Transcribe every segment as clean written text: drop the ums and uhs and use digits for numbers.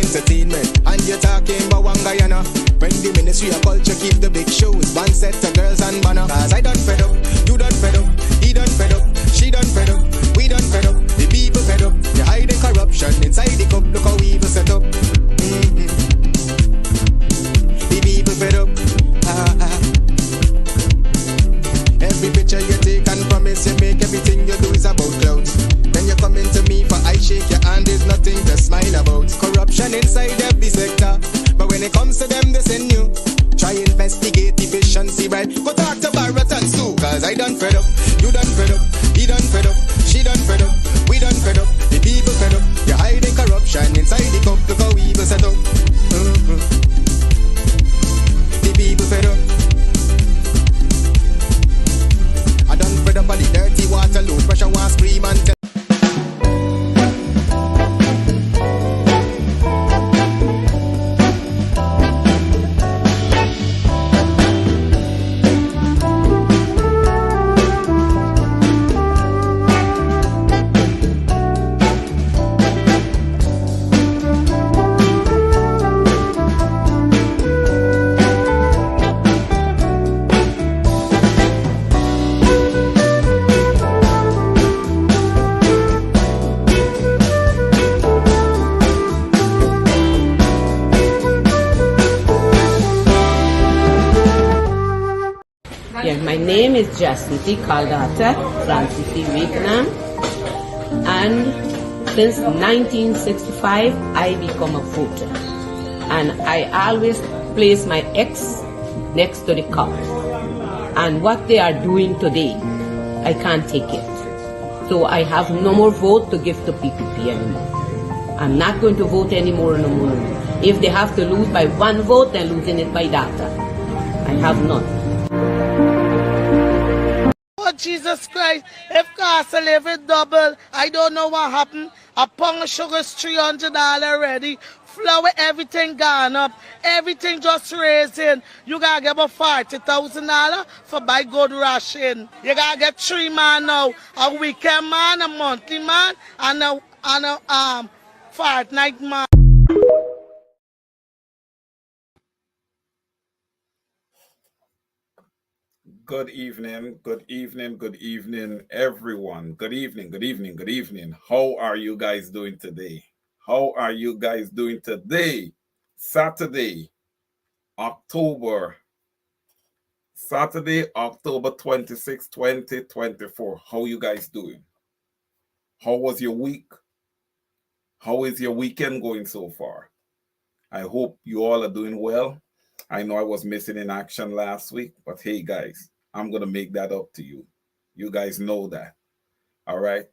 entertainment. And you're talking about one Guyana. When the Ministry of Culture keep the big shows, one set of girls and banner. Cause I done fed up, you done fed up, he done fed up, she done fed up, we done fed up, the people fed up. They hide the corruption inside the cup, look how we evil set up. The people fed up. Every picture you take and promise you make, everything you do is about clouds. Then you come into me for I shake your hand, there's nothing to smile about. Corruption inside every sector, but when it comes to them they send you. Try investigate efficiency, right? Go talk to Barrett and Sue. Cause I done fed up, you done fed up, he done fed up, she done fed up, we done fed up, the people fed up. You're hiding corruption inside the cup, look how we evil set up. The people fed up. I done fed up on the dirty water, low pressure, want scream and tell. My name is Jacinty Caldata, Francis Vietnam, and since 1965 I become a voter, and I always place my X next to the cup, and what they are doing today, I can't take it. So I have no more vote to give to PPP anymore. I'm not going to vote anymore no more. If they have to lose by one vote, they're losing it by data. I have none. Jesus Christ, if cost of living double, I don't know what happened. A pound of sugar is $300 already. Flour, everything gone up. Everything just raising. You gotta get about $40,000 for buy good ration. You gotta get 3 man now. A weekend man, a monthly man, and a fortnight man. Good evening, everyone. Good evening. How are you guys doing today? Saturday, October 26, 2024. How you guys doing? How was your week? How is your weekend going so far? I hope you all are doing well. I know I was missing in action last week, but hey guys, I'm going to make that up to you. You guys know that. All right.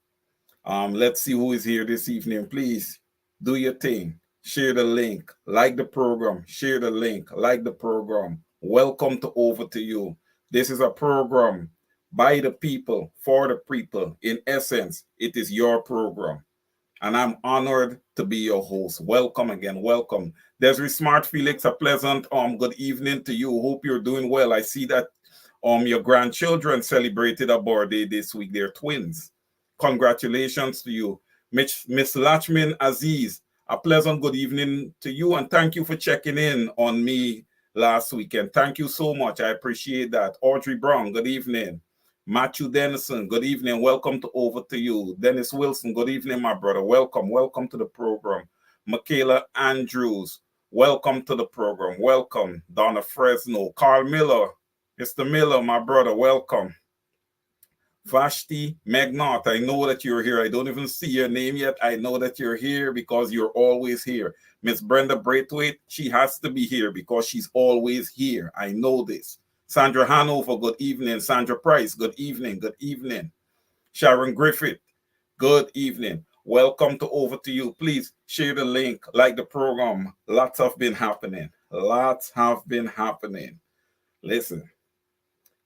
Let's see who is here this evening. Please do your thing. Share the link. Like the program. Share the link. Like the program. Welcome to Over to You. This is a program by the people, for the people. In essence, it is your program. And I'm honored to be your host. Welcome again. Welcome. Desiree Smart Felix, a pleasant good evening to you. Hope you're doing well. I see that your grandchildren celebrated a birthday this week. They're twins. Congratulations to you. Miss Lachmin Aziz, a pleasant good evening to you, and thank you for checking in on me last weekend. Thank you so much. I appreciate that. Audrey Brown, good evening. Matthew Dennison, good evening. Welcome to Over to You. Dennis Wilson, good evening, my brother. Welcome to the program. Michaela Andrews, welcome to the program. Welcome. Donna Fresno. Carl Miller, Mr. Miller, my brother, welcome. Vashti Magnot, I know that you're here. I don't even see your name yet. I know that you're here because you're always here. Miss Brenda Braithwaite, she has to be here because she's always here. I know this. Sandra Hanover, good evening. Sandra Price, good evening. Sharon Griffith, good evening. Welcome to Over to You. Please share the link, like the program. Lots have been happening. Listen,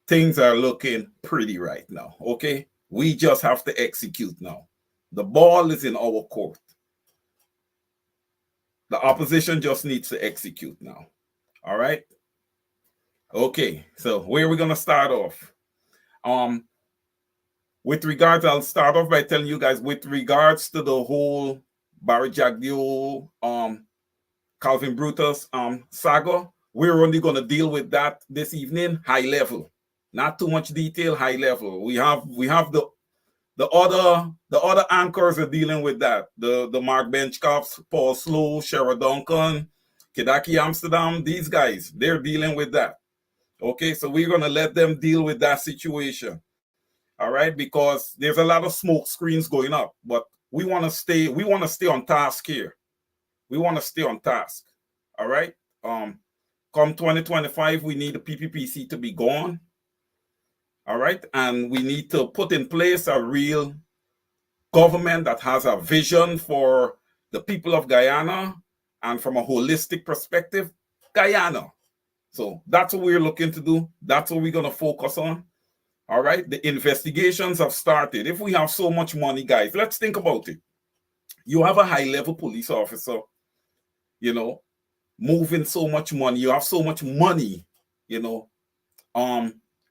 things are looking pretty right now, okay? We just have to execute now. The ball is in our court. The opposition just needs to execute now, all right? Okay, so where are we going to start off? With regards, I'll start off by telling you guys with regards to the whole Barry Jagdeo Calvin Brutus saga. We're only going to deal with that this evening, high level. Not too much detail, high level. We have the other anchors are dealing with that. The Mark Benchcoffs, Paul Slow, Shara Duncan, Kidaki Amsterdam, these guys, they're dealing with that. Okay, so we're gonna let them deal with that situation. All right, because there's a lot of smoke screens going up, but we want to stay on task here. We want to stay on task. All right. Come 2025, we need the PPPC to be gone. All right, and we need to put in place a real government that has a vision for the people of Guyana and from a holistic perspective, Guyana. So that's what we're looking to do. That's what we're going to focus on. All right, the investigations have started. If we have so much money, guys, let's think about it. You have a high-level police officer, you know, moving so much money. You have so much money, you know,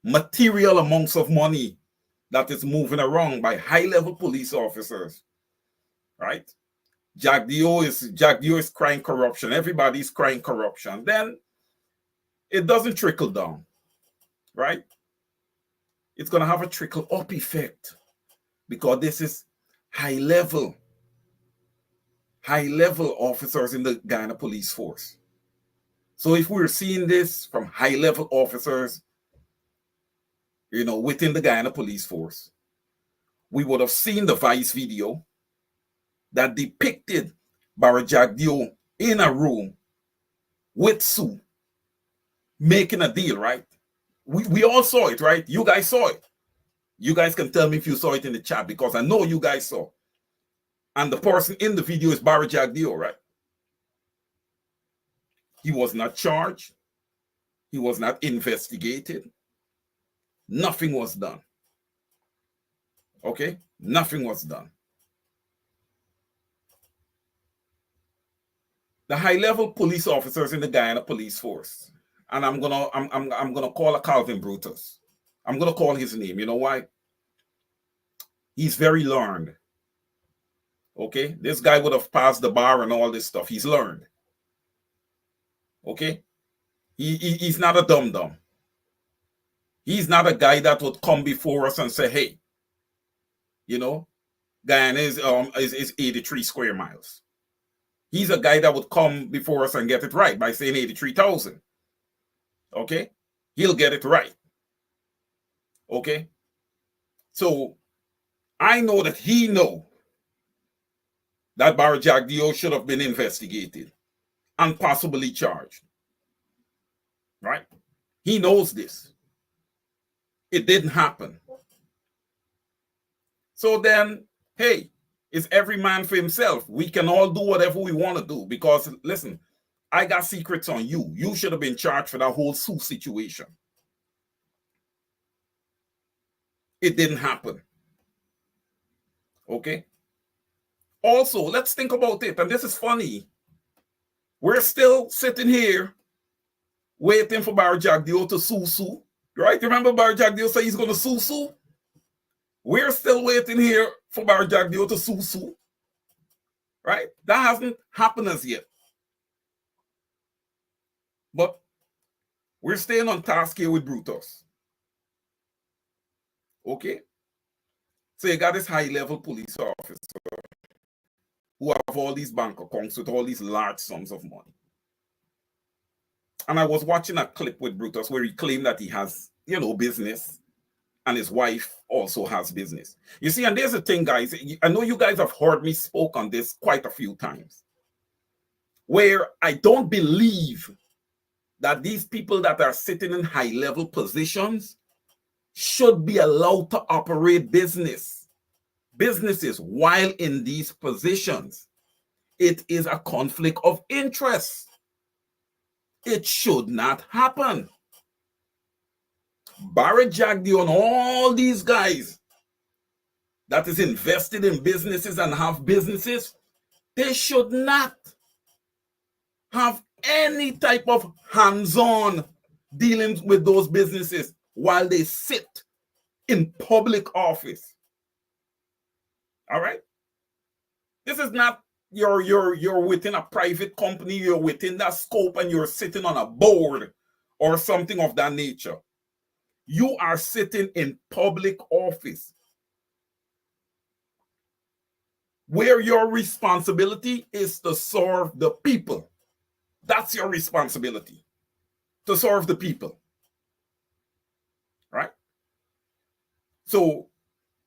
material amounts of money that is moving around by high-level police officers, right? Jack Dio is crying corruption. Everybody's crying corruption. Then it doesn't trickle down, right? It's going to have a trickle-up effect because this is high-level officers in the Guyana police force. So if we're seeing this from high-level officers, you know, within the Guyana police force, we would have seen the Vice video that depicted Barajagdio in a room with Sue making a deal, right? We all saw it, right? You guys saw it. You guys can tell me if you saw it in the chat because I know you guys saw. And the person in the video is Barajagdio, right? He was not charged. He was not investigated. Nothing was done. Okay? Nothing was done. The high-level police officers in the Guyana police force, and I'm gonna call a Calvin Brutus. I'm gonna call his name. You know why? He's very learned. Okay? This guy would have passed the bar and all this stuff. He's learned. Okay? He's not a dum-dum. He's not a guy that would come before us and say, hey, you know, Guyana is 83 square miles. He's a guy that would come before us and get it right by saying 83,000. Okay? He'll get it right. Okay? So I know that he knows that Barajagdio should have been investigated and possibly charged. Right? He knows this. It didn't happen. So then, hey, it's every man for himself. We can all do whatever we want to do because, listen, I got secrets on you. You should have been charged for that whole Sue situation. It didn't happen. Okay? Also, let's think about it. And this is funny. We're still sitting here waiting for Barajagdio to sue. Right? Remember Barajagdio said he's going to sue? We're still waiting here for Barajagdio to sue. Right? That hasn't happened as yet. But we're staying on task here with Brutus. Okay? So you got this high-level police officer who have all these bank accounts with all these large sums of money. And I was watching a clip with Brutus where he claimed that he has, you know, business and his wife also has business. You see, and there's a thing, guys. I know you guys have heard me spoke on this quite a few times, where I don't believe that these people that are sitting in high-level positions should be allowed to operate businesses while in these positions. It is a conflict of interest. It should not happen. Barajagdio and all these guys that is invested in businesses and have businesses, they should not have any type of hands-on dealings with those businesses while they sit in public office. All right? This is not you're within a private company, you're within that scope, and you're sitting on a board or something of that nature. You are sitting in public office where your responsibility is to serve the people. That's your responsibility, to serve the people. Right? So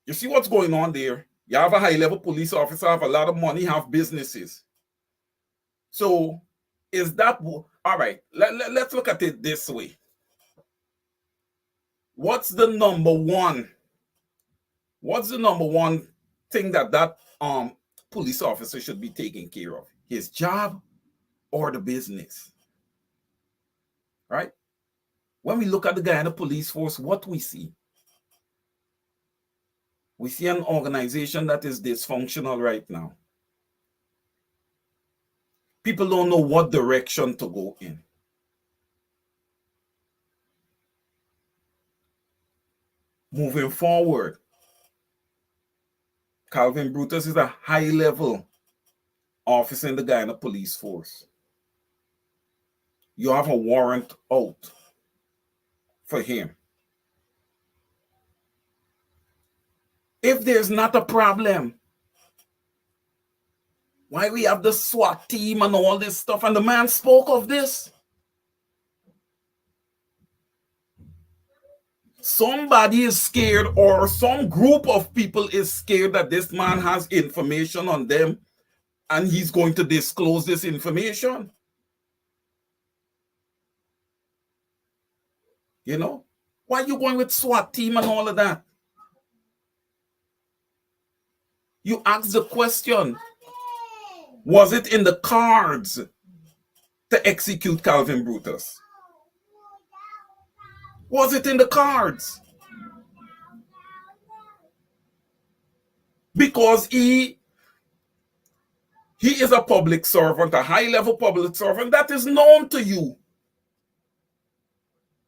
you see what's going on there. You have a high-level police officer, have a lot of money, have businesses. So is that all right? Let's look at it this way. What's the number one thing that police officer should be taking care of? His job or the business? Right? When we look at the Guyana police force, what we see? We see an organization that is dysfunctional right now. People don't know what direction to go in. Moving forward, Calvin Brutus is a high-level officer in the Guyana police force. You have a warrant out for him. If there's not a problem, why we have the SWAT team and all this stuff? And the man spoke of this. Somebody is scared, or some group of people is scared that this man has information on them and he's going to disclose this information. You know? Why are you going with SWAT team and all of that? You ask the question, was it in the cards to execute Calvin Brutus? Was it in the cards? Because he is a public servant, a high-level public servant that is known to you.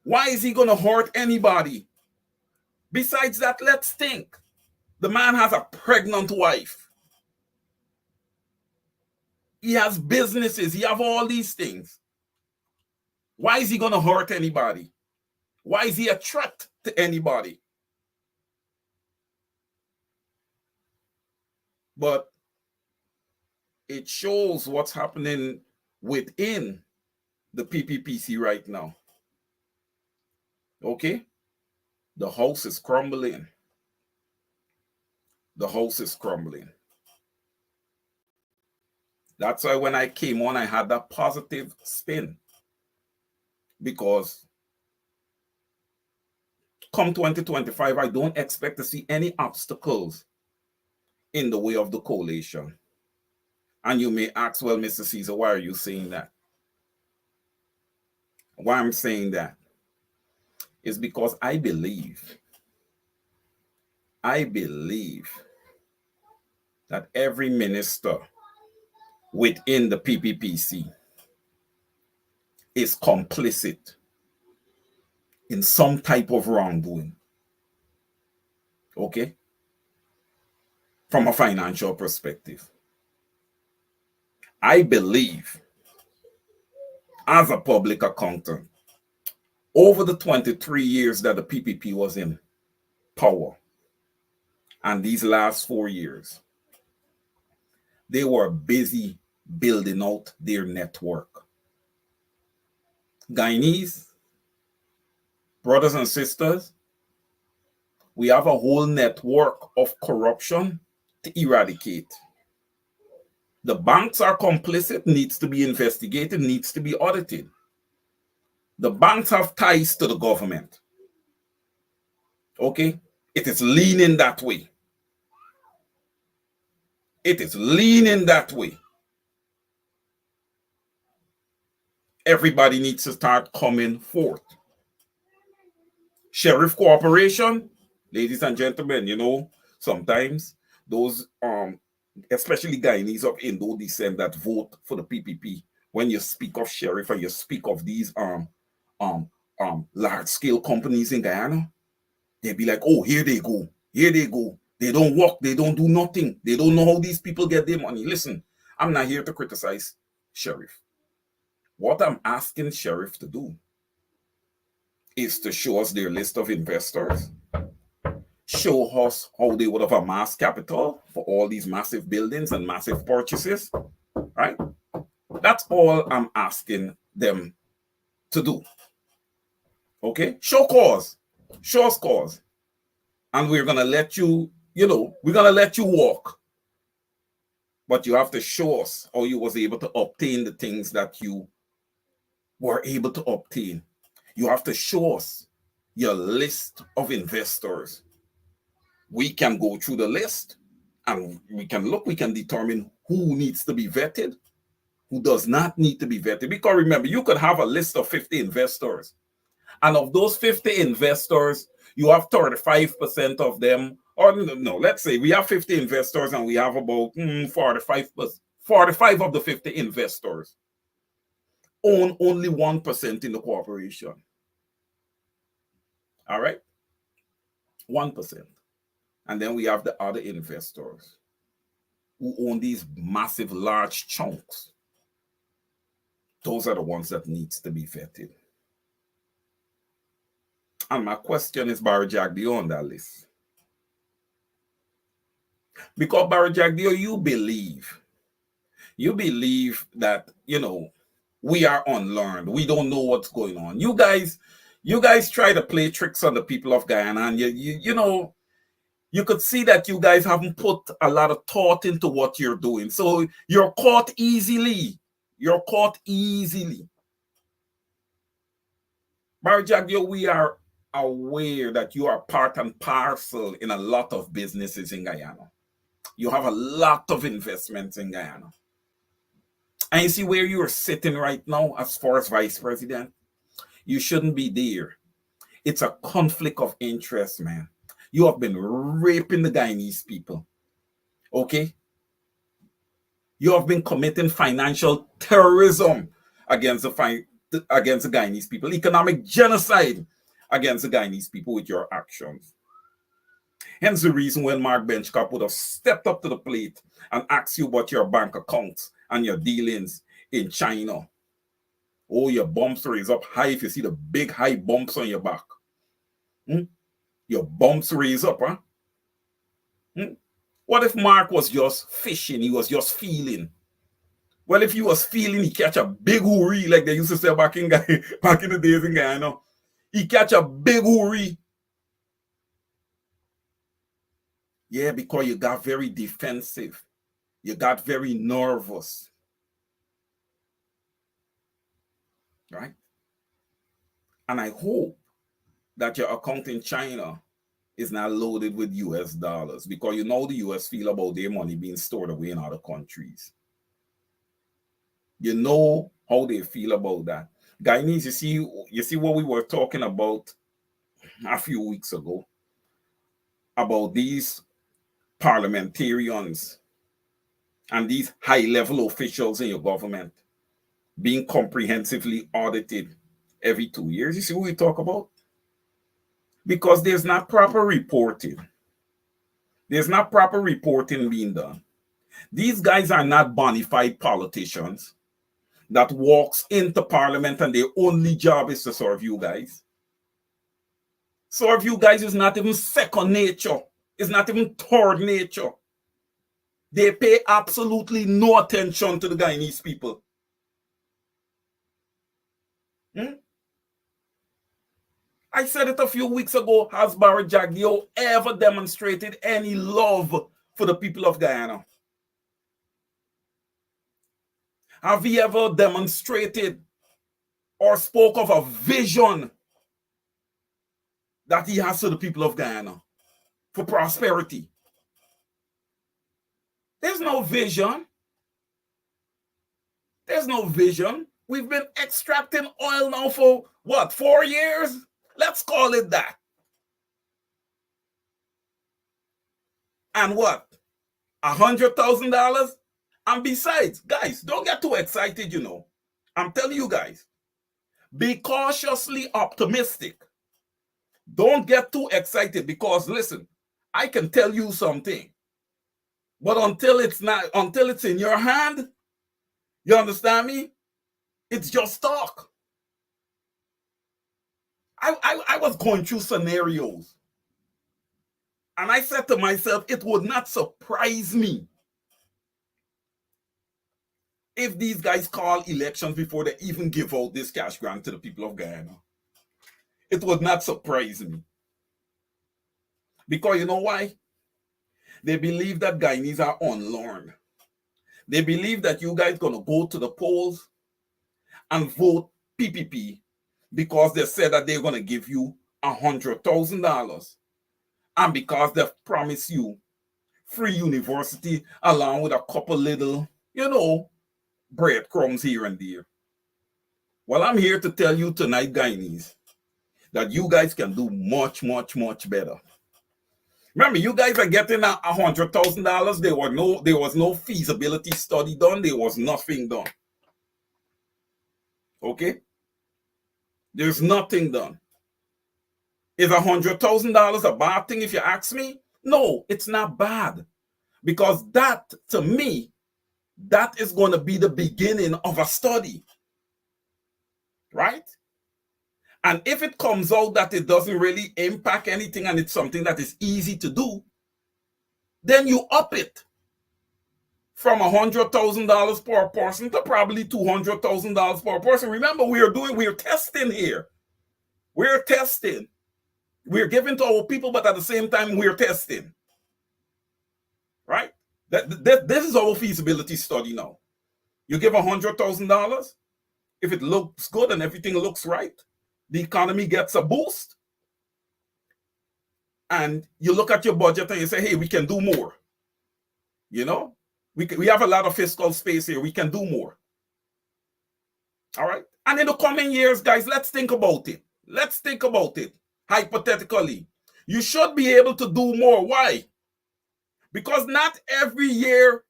Why is he going to hurt anybody? Besides that, let's think. The man has a pregnant wife. He has businesses. He has all these things. Why is he going to hurt anybody? Why is he a threat to anybody? But it shows what's happening within the PPPC right now. Okay? The house is crumbling. The house is crumbling. That's why when I came on, I had that positive spin. Because come 2025, I don't expect to see any obstacles in the way of the coalition. And you may ask, well, Mr. Caesar, why are you saying that? Why I'm saying that is because I believe that every minister within the PPPC is complicit in some type of wrongdoing. Okay? From a financial perspective. I believe, as a public accountant, over the 23 years that the PPP was in power, and these last 4 years, they were busy building out their network. Guyanese, brothers and sisters, we have a whole network of corruption to eradicate. The banks are complicit, needs to be investigated, needs to be audited. The banks have ties to the government. Okay? It is leaning that way. It is leaning that way. Everybody needs to start coming forth. Sheriff cooperation, ladies and gentlemen, you know, sometimes those especially Guyanese of Indo descent that vote for the PPP, when you speak of sheriff and you speak of these large-scale companies in Guyana, they'll be like, oh, here they go. Here they go. They don't work. They don't do nothing. They don't know how these people get their money. Listen, I'm not here to criticize Sheriff. What I'm asking Sheriff to do is to show us their list of investors, show us how they would have amassed capital for all these massive buildings and massive purchases, right? That's all I'm asking them to do. Okay? Show cause. Show us cause. And we're going to let you, we're going to let you walk. But you have to show us how you was able to obtain the things that you were able to obtain. You have to show us your list of investors. We can go through the list and we can determine who needs to be vetted, who does not need to be vetted. Because remember, you could have a list of 50 investors. And of those 50 investors, you have 35% of them, or no, let's say we have 50 investors and we have about 45 of the 50 investors own only 1% in the corporation. All right? 1%. And then we have the other investors who own these massive, large chunks. Those are the ones that needs to be vetted. And my question is, Barry Jagdeo on that list? Because Barry Jagdeo, you believe that, we are unlearned. We don't know what's going on. You guys try to play tricks on the people of Guyana, and you could see that you guys haven't put a lot of thought into what you're doing. So you're caught easily. You're caught easily. Barry Jagdeo, we are aware that you are part and parcel in a lot of businesses in Guyana. You have a lot of investments in Guyana. And you see where you are sitting right now as far as vice president? You shouldn't be there. It's a conflict of interest, man. You have been raping the Guyanese people. Okay? You have been committing financial terrorism against the Guyanese people, economic genocide against the Guyanese people with your actions. Hence the reason when Mark Benchcop would have stepped up to the plate and asked you about your bank accounts and your dealings in China. Oh, your bumps raise up high if you see the big high bumps on your back. Your bumps raise up, huh? What if Mark was just fishing? He was just feeling. Well, if he was feeling, he catch a big hoorie, like they used to say back in the days in Guyana. He catch a big hoorie. Yeah, because you got very defensive. You got very nervous. Right? And I hope that your account in China is not loaded with US dollars, because you know the US feel about their money being stored away in other countries. You know how they feel about that. Guyanese, you see what we were talking about a few weeks ago about these parliamentarians and these high-level officials in your government being comprehensively audited every 2 years. You see what we talk about? Because there's not proper reporting. There's not proper reporting being done. These guys are not bona fide politicians that walks into parliament and their only job is to serve you guys. Serve you guys is not even second nature. It's not even third nature. They pay absolutely no attention to the Guyanese people. I said it a few weeks ago. Has Barry Jagdeo ever demonstrated any love for the people of Guyana? Have he ever demonstrated or spoke of a vision that he has to the people of Guyana for prosperity? There's no vision. There's no vision. We've been extracting oil now for what, 4 years? Let's call it that. And what? $100,000? And besides, guys, don't get too excited, you know. I'm telling you guys, be cautiously optimistic. Don't get too excited because, listen, I can tell you something. But until it's in your hand, you understand me? It's just talk. I was going through scenarios. And I said to myself, it would not surprise me if these guys call elections before they even give out this cash grant to the people of Guyana. It would not surprise me. Because you know why? They believe that Guyanese are unlearned. They believe that you guys going to go to the polls and vote PPP because they said that they're going to give you $100,000. And because they've promised you free university along with a couple little, breadcrumbs here and there. Well, I'm here to tell you tonight, Guyanese, that you guys can do much, much, much better. Remember, you guys are getting $100,000. There was no feasibility study done. There was nothing done. Okay? There's nothing done. Is $100,000 a bad thing if you ask me? No, it's not bad. Because that, to me, that is going to be the beginning of a study. Right? And if it comes out that it doesn't really impact anything and it's something that is easy to do, then you up it from $100,000 per person to probably $200,000 per person. Remember, we're testing here. We're testing. We're giving to our people, but at the same time, we're testing. Right? This is our feasibility study now. You give $100,000. If it looks good and everything looks right, the economy gets a boost. And you look at your budget and you say, hey, we can do more. We have a lot of fiscal space here. We can do more. All right. And in the coming years, guys, let's think about it. Let's think about it. Hypothetically, you should be able to do more. Why? Because not every year,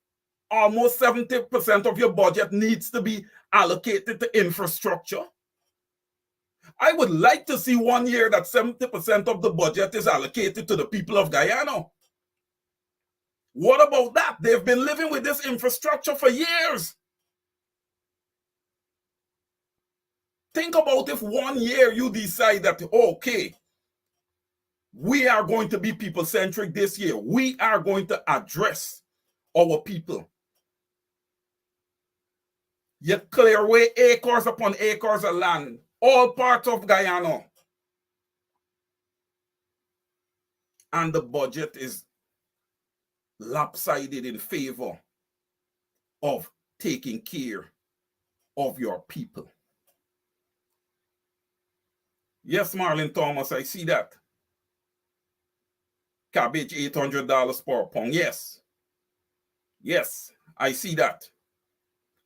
almost 70% of your budget needs to be allocated to infrastructure. I would like to see one year that 70% of the budget is allocated to the people of Guyana. What about that? They've been living with this infrastructure for years. Think about if one year you decide that, okay, we are going to be people-centric this year. We are going to address our people. You clear away acres upon acres of land, all parts of Guyana. And the budget is lopsided in favor of taking care of your people. Yes, Marlon Thomas, I see that. Cabbage, $800 per pound. Yes. Yes, I see that.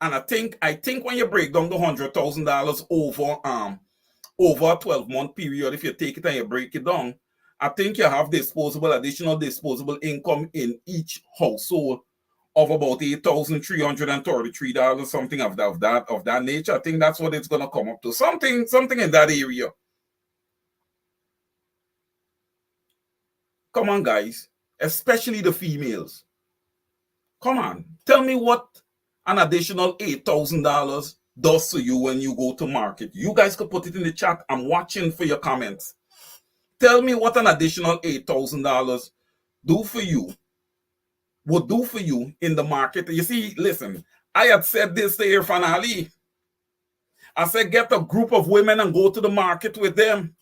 And I think when you break down the $100,000 over a 12-month period, if you take it and you break it down, I think you have additional disposable income in each household of about $8,333, something of that nature. I think that's what it's gonna come up to. Something in that area. Come on, guys, especially the females. Come on, tell me what an additional $8,000 does to you when you go to market. You guys could put it in the chat. I'm watching for your comments. Tell me what an additional $8,000 would do for you in the market. You see, listen, I had said this to Irfan Ali. I said, get a group of women and go to the market with them.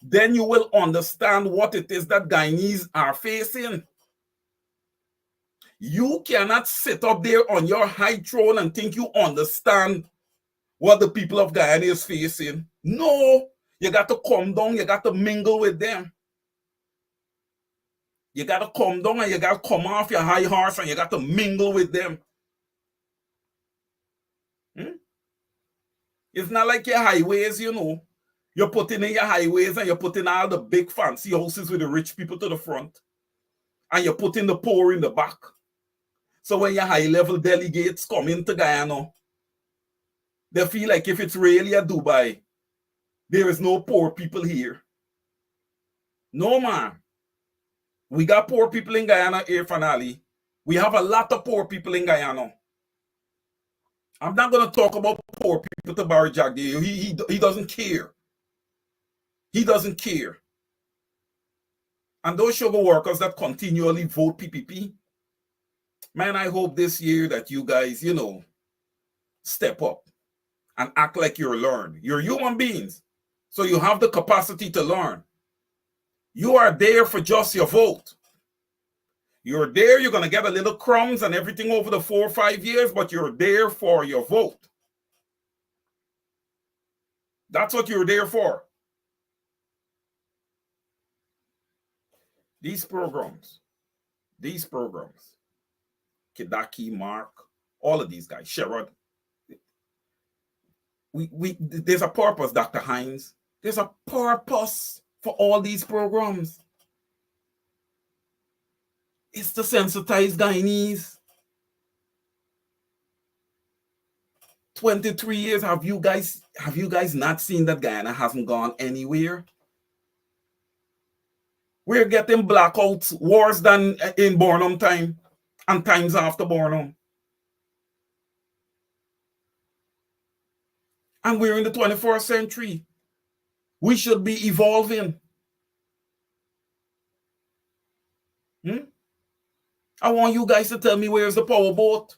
Then you will understand what it is that Guyanese are facing. You cannot sit up there on your high throne and think you understand what the people of Guyana is facing. No, you got to come down, you got to mingle with them. You got to come down and you got to come off your high horse and you got to mingle with them. It's not like your highways, You're putting in your highways and you're putting all the big fancy houses with the rich people to the front. And you're putting the poor in the back. So when your high-level delegates come into Guyana, they feel like if it's really a Dubai, there is no poor people here. No, man. We got poor people in Guyana, Irfan Ali. We have a lot of poor people in Guyana. I'm not going to talk about poor people to Barry Jack. He doesn't care. He doesn't care. And those sugar workers that continually vote PPP, man, I hope this year that you guys, step up and act like you're learned. You're human beings, so you have the capacity to learn. You are there for just your vote. You're there, you're going to get a little crumbs and everything over the 4 or 5 years, but you're there for your vote. That's what you're there for. These programs, Kidaki, Mark, all of these guys, Sherrod, there's a purpose, Dr. Hines. There's a purpose for all these programs. It's to sensitize Guyanese. 23 years, have you guys not seen that Guyana hasn't gone anywhere? We're getting blackouts worse than in Bornholm time and times after Bornholm. And we're in the 21st century. We should be evolving. I want you guys to tell me where's the power boat.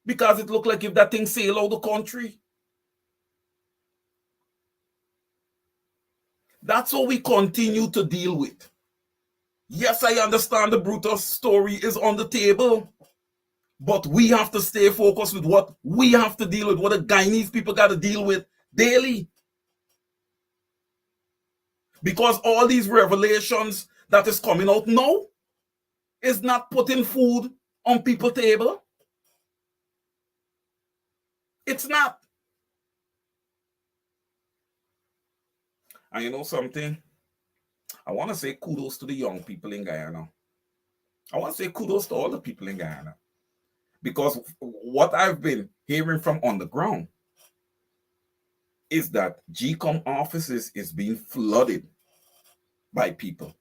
Because it looked like if that thing sailed out the country. That's what we continue to deal with. Yes, I understand the Brutus story is on the table. But we have to stay focused with what we have to deal with, what the Guyanese people got to deal with daily. Because all these revelations that is coming out now is not putting food on people's table. It's not. And you know something? I want to say kudos to the young people in Guyana. I want to say kudos to all the people in Guyana. Because what I've been hearing from on the ground is that GCOM offices is being flooded by people.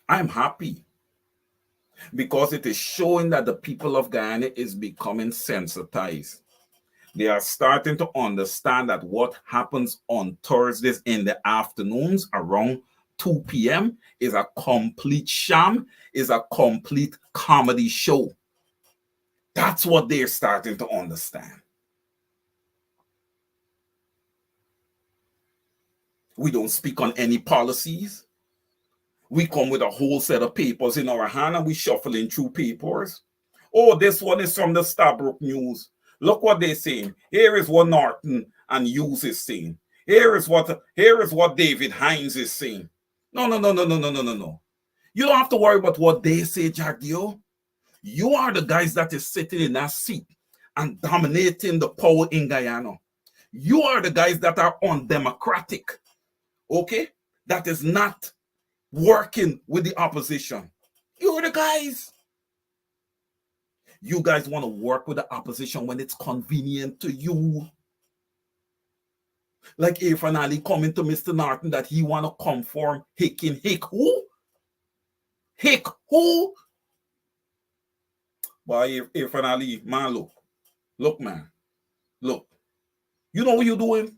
I'm happy because it is showing that the people of Guyana is becoming sensitized. They are starting to understand that what happens on Thursdays in the afternoons around 2 p.m. is a complete sham, is a complete comedy show. That's what they're starting to understand. We don't speak on any policies. We come with a whole set of papers in our hand and we shuffling through papers. Oh, this one is from the Stabrook News. Look what they're saying. Here is what Norton and Hughes is saying. Here is what David Hines is saying. No. You don't have to worry about what they say, Jagdio. You are the guys that is sitting in that seat and dominating the power in Guyana. You are the guys that are undemocratic, okay? That is not working with the opposition. You're the guys. You guys want to work with the opposition when it's convenient to you. Like Irfan Ali coming to Mr. Norton that he want to conform Hick who? Hick who? Boy, Irfan Ali, man, look, man, look. You know what you're doing?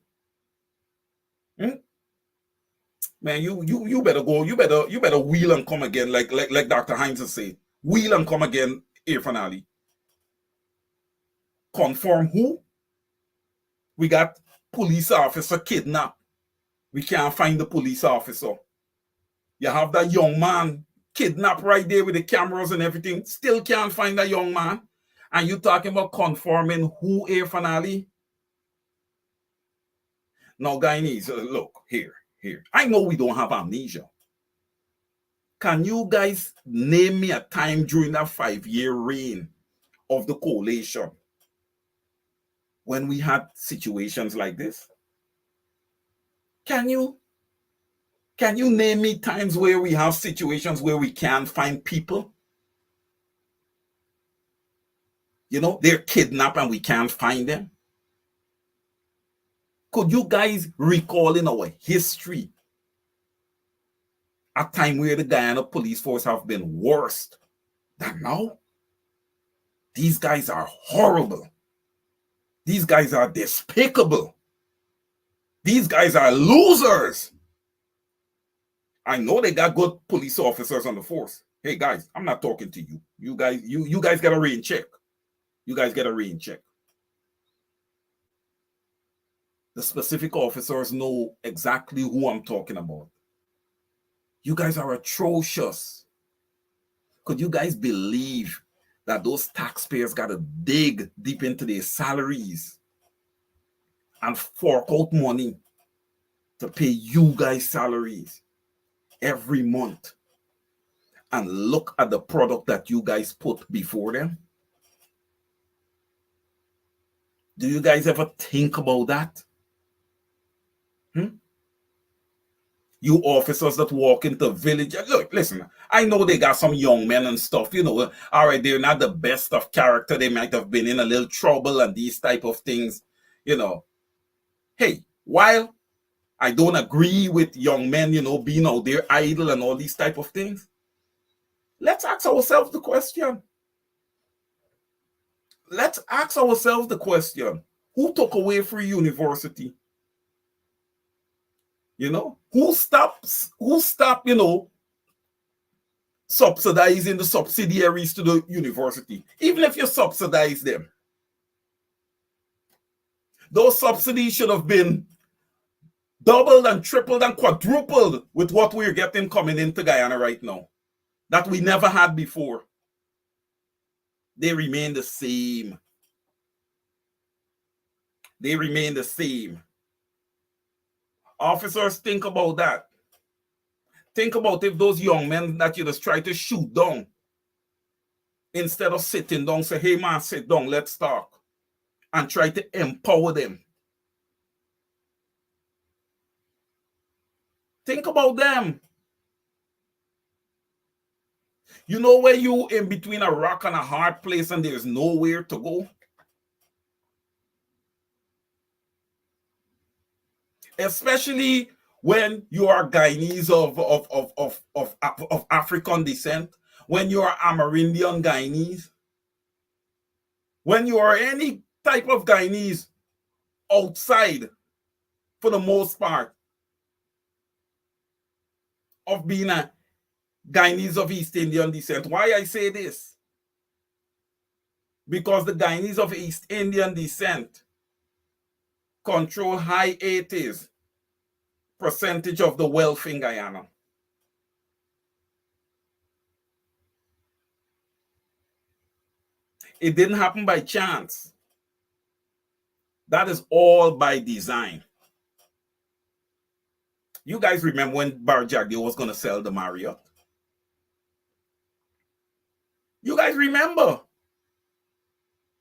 Man, you better go. You better wheel and come again, like Dr. Hines said. Wheel and come again, Irfan Ali. Conform who? We got police officer kidnapped. We can't find the police officer. You have that young man kidnapped right there with the cameras and everything. Still can't find that young man. And you talking about conforming who, Irfan Ali? Now, Guyanese, look, here. I know we don't have amnesia. Can you guys name me a time during that 5-year reign of the coalition when we had situations like this? Can you name me times where we have situations where we can't find people? You know, they're kidnapped and we can't find them. Could you guys recall in our history a time where the Guyana police force have been worse than now. These guys are horrible. These guys are despicable. These guys are losers. I know they got good police officers on the force. Hey guys, I'm not talking to you. You guys get a rein check. You guys get a rein check. The specific officers know exactly who I'm talking about. You guys are atrocious. Could you guys believe that those taxpayers got to dig deep into their salaries and fork out money to pay you guys salaries every month, and look at the product that you guys put before them? Do you guys ever think about that? You officers that walk into village, look, listen, I know they got some young men and stuff, you know, all right, they're not the best of character, they might have been in a little trouble and these type of things, you know. Hey, while I don't agree with young men, you know, being out there idle and all these type of things, let's ask ourselves the question. Let's ask ourselves the question. Who took away free university? You know, who stopped, you know, subsidizing the subsidiaries to the university? Even if you subsidize them, those subsidies should have been doubled and tripled and quadrupled with what we're getting coming into Guyana right now, that we never had before. They remain the same. They remain the same. Officers, think about that. Think about if those young men that you just try to shoot down, instead of sitting down, say, hey man, sit down, let's talk, and try to empower them. Think about them. You know where you in between a rock and a hard place and there's nowhere to go? Especially when you are Guyanese of African descent, when you are Amerindian Guyanese, when you are any type of Guyanese outside, for the most part, of being a Guyanese of East Indian descent. Why I say this? Because the Guyanese of East Indian descent control high 80s% of the wealth in Guyana. It didn't happen by chance. That is all by design. You guys remember when Jagdeo was going to sell the Marriott? You guys remember?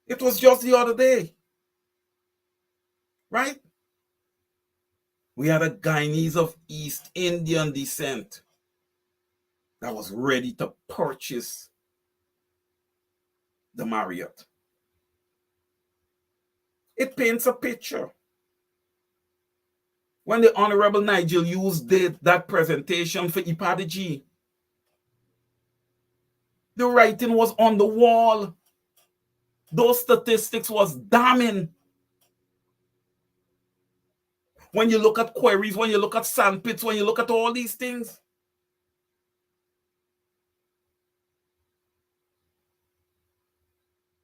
It was just the other day. Right? We had a Guyanese of East Indian descent that was ready to purchase the Marriott. It paints a picture. When the Honorable Nigel Hughes did that presentation for Ipadiji, the writing was on the wall. Those statistics was damning. When you look at quarries, when you look at sandpits, when you look at all these things.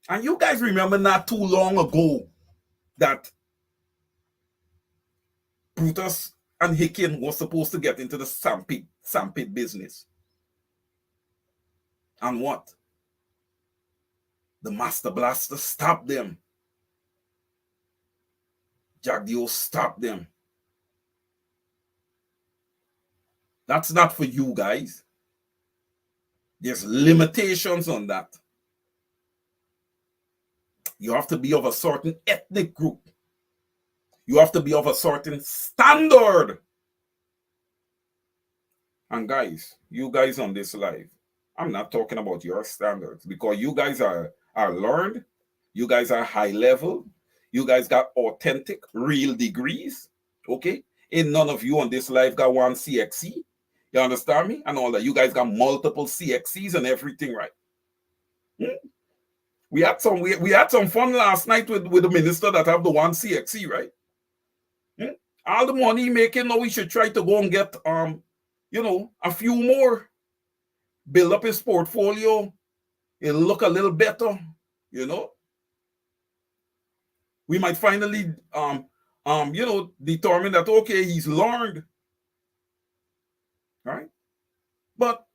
And you guys remember not too long ago that Brutus and Hicken was supposed to get into the sandpit business. And what? The Master Blaster stopped them. Jagdeo stopped them. That's not for you guys. There's limitations on that. You have to be of a certain ethnic group. You have to be of a certain standard. And guys, you guys on this live, I'm not talking about your standards, because you guys are learned. You guys are high level. You guys got authentic, real degrees. Okay? Ain't none of you on this live got one CXC. You understand me? And all that. You guys got multiple CXCs and everything, right? We had some fun last night with the minister that have the one CXC, right? All the money making now, we should try to go and get a few more. Build up his portfolio. It'll look a little better, We might finally determine that okay, he's learned. Right? But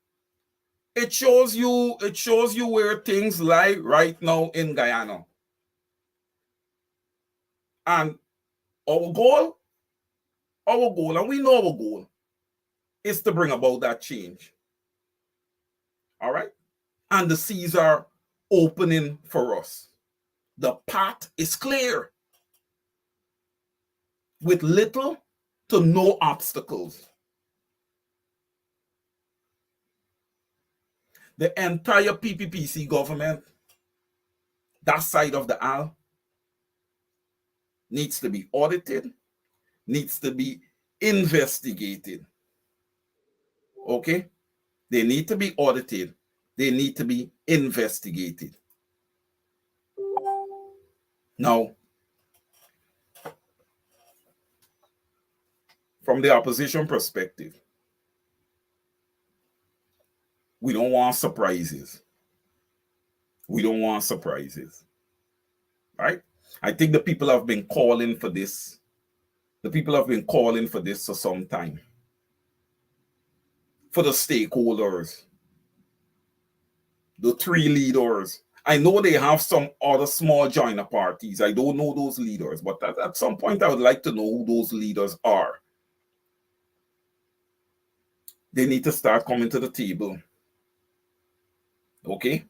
it shows you where things lie right now in Guyana. And our goal, and we know our goal, is to bring about that change. All right? And the seas are opening for us. The path is clear with little to no obstacles. The entire PPPC government, that side of the aisle, needs to be audited, needs to be investigated. Okay? They need to be audited. They need to be investigated. Now, from the opposition perspective, we don't want surprises. We don't want surprises. Right? I think the people have been calling for this. The people have been calling for this for some time. For the stakeholders, the three leaders. I know they have some other small joiner parties. I don't know those leaders, but at some point I would like to know who those leaders are. They need to start coming to the table. Okay?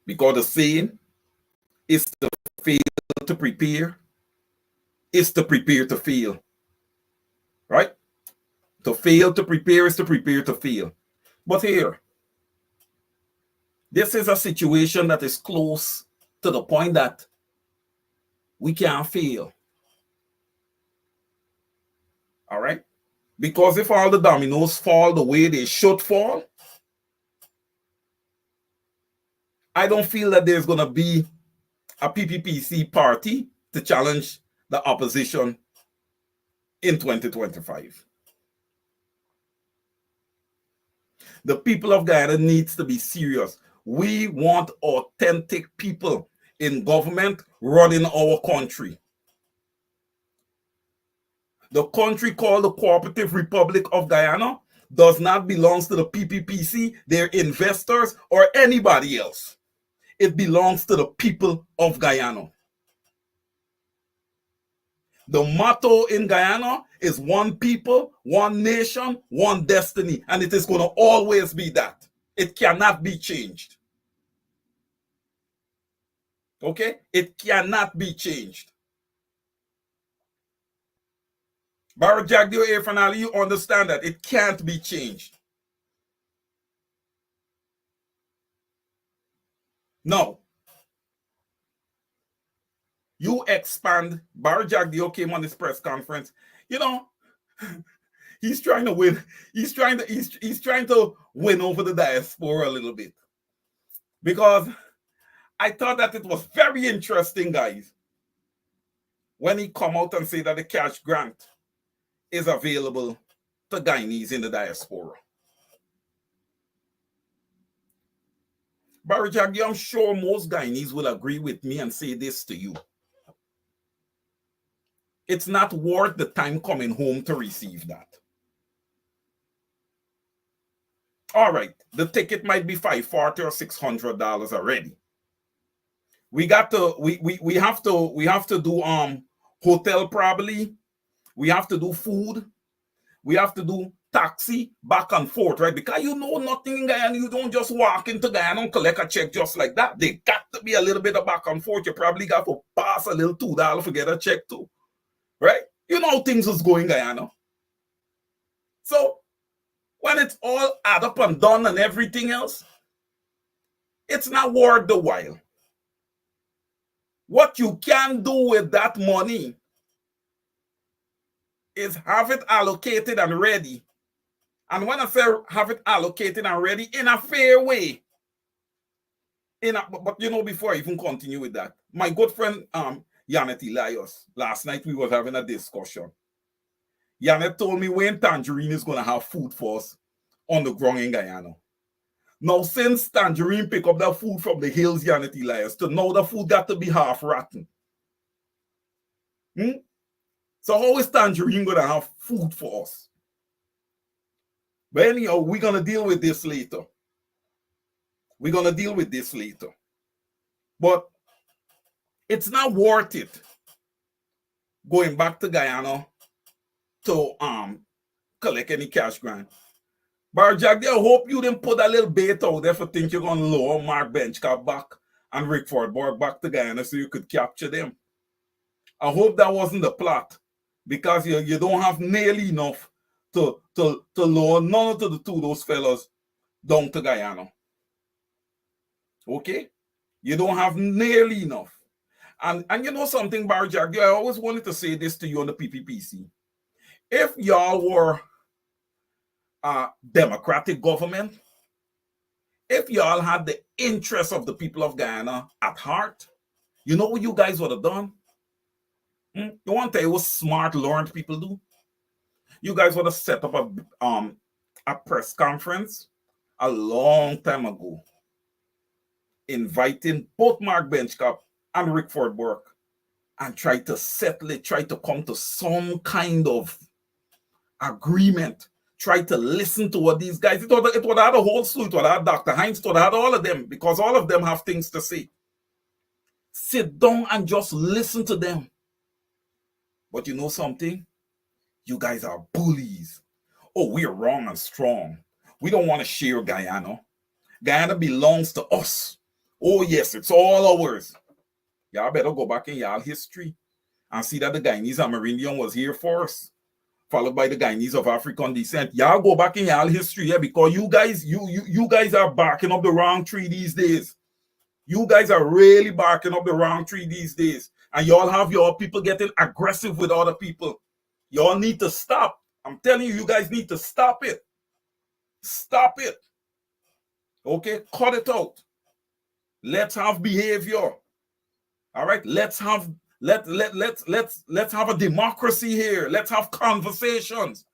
Because the saying is to fail to prepare, is to prepare to fail. Right? To fail to prepare is to prepare to fail. But here, this is a situation that is close to the point that we can't fail. All right? Because if all the dominoes fall the way they should fall, I don't feel that there's going to be a PPPC party to challenge the opposition in 2025. The people of Guyana needs to be serious. We want authentic people in government running our country. The country called the Cooperative Republic of Guyana does not belong to the PPPC, their investors, or anybody else. It belongs to the people of Guyana. The motto in Guyana is one people, one nation, one destiny. And it is going to always be that. It cannot be changed. Okay? It cannot be changed. Barra Jagdio A. Fanali, you understand that it can't be changed. Now, you expand. Barra Jagdio came on this press conference. He's trying to win. He's trying to win over the diaspora a little bit. Because I thought that it was very interesting, guys, when he come out and say that the cash grant is available to Guyanese in the diaspora. Barry Jaggi, I'm sure most Guyanese will agree with me and say this to you. It's not worth the time coming home to receive that. All right, the ticket might be $540 or $600 already. We have to do hotel probably. We have to do food. We have to do taxi back and forth, right? Because you know nothing in Guyana. You don't just walk into Guyana and collect a check just like that. They got to be a little bit of back and forth. You probably got to pass a little $2 to get a check too, right? You know how things is going Guyana. So when it's all add up and done and everything else, it's not worth the while. What you can do with that money is have it allocated and ready And when I say have it allocated and ready in a fair way, but you know, before I even continue with that, my good friend Janet Elias, last night we was having a discussion. Janet told me when Tangerine is going to have food for us on the ground in Guyana. Now, since Tangerine pick up that food from the hills, Janet Elias, to now the food got to be half rotten. So how is Tangerine going to have food for us? But anyhow, we're going to deal with this later. We're going to deal with this later. But it's not worth it going back to Guyana to collect any cash grant. Barjack, I hope you didn't put a little bait out there for think you're going to lure Mark Benchcap back and Rick Fordborg back to Guyana so you could capture them. I hope that wasn't the plot, because you don't have nearly enough to lure none of the two of those fellas down to Guyana. Okay? You don't have nearly enough. And you know something, Barjack, I always wanted to say this to you on the PPPC. If y'all were a democratic government, if y'all had the interests of the people of Guyana at heart, you know what you guys would have done? You want to tell you what smart, learned people do? You guys would have set up a press conference a long time ago, inviting both Mark Benchcap and Rick Fordborg, and try to settle it, try to come to some kind of agreement, try to listen to what these guys, it would have had a whole slew, it would have had Dr. Heinz, it would have had all of them, because all of them have things to say. Sit down and just listen to them. But you know something? You guys are bullies. Oh, we're wrong and strong. We don't want to share Guyana. Guyana belongs to us. Oh, yes, it's all ours. Y'all better go back in y'all history and see that the Guyanese Amerindian was here first, followed by the Guyanese of African descent. Y'all go back in y'all history, yeah, because you guys are barking up the wrong tree these days. You guys are really barking up the wrong tree these days. And y'all have your people getting aggressive with other people. Y'all need to stop. I'm telling you, you guys need to stop it. Stop it. Okay? Cut it out. Let's have behavior. All right? Let's have a democracy here. Let's have conversations.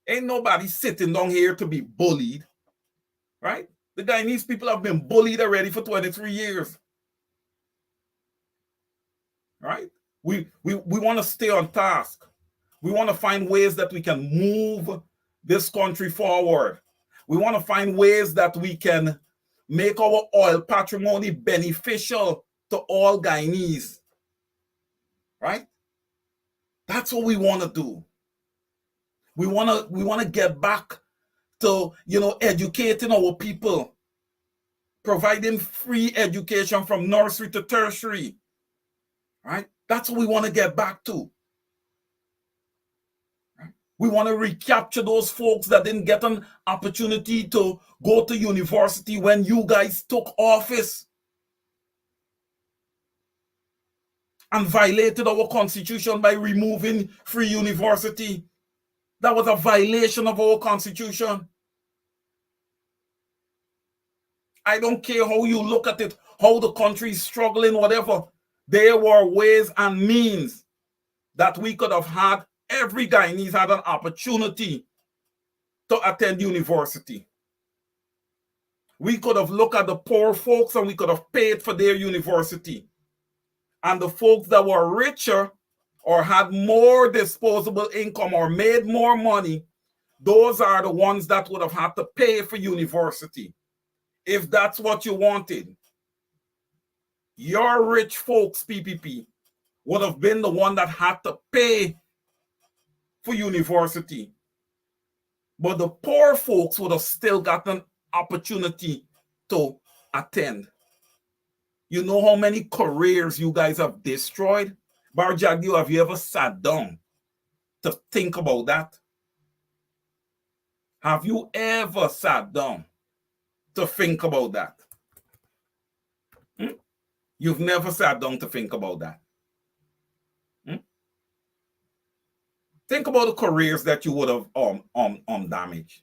Ain't nobody sitting down here to be bullied. Right? The Guyanese people have been bullied already for 23 years. Right? We want to stay on task. We want to find ways that we can move this country forward. We want to find ways that we can make our oil patrimony beneficial to all Guyanese. Right? That's what we want to do. We want to get back to, educating our people, providing free education from nursery to tertiary. Right? That's what we want to get back to. Right? We want to recapture those folks that didn't get an opportunity to go to university when you guys took office and violated our constitution by removing free university. That was a violation of our constitution. I don't care how you look at it, how the country is struggling, whatever. There were ways and means that we could have had. Every Guyanese had an opportunity to attend university. We could have looked at the poor folks and we could have paid for their university. And the folks that were richer or had more disposable income or made more money, those are the ones that would have had to pay for university. If that's what you wanted. Your rich folks, PPP, would have been the one that had to pay for university. But the poor folks would have still got an opportunity to attend. You know how many careers you guys have destroyed? Barjagio, have you ever sat down to think about that? Have you ever sat down to think about that? You've never sat down to think about that. Think about the careers that you would have damaged.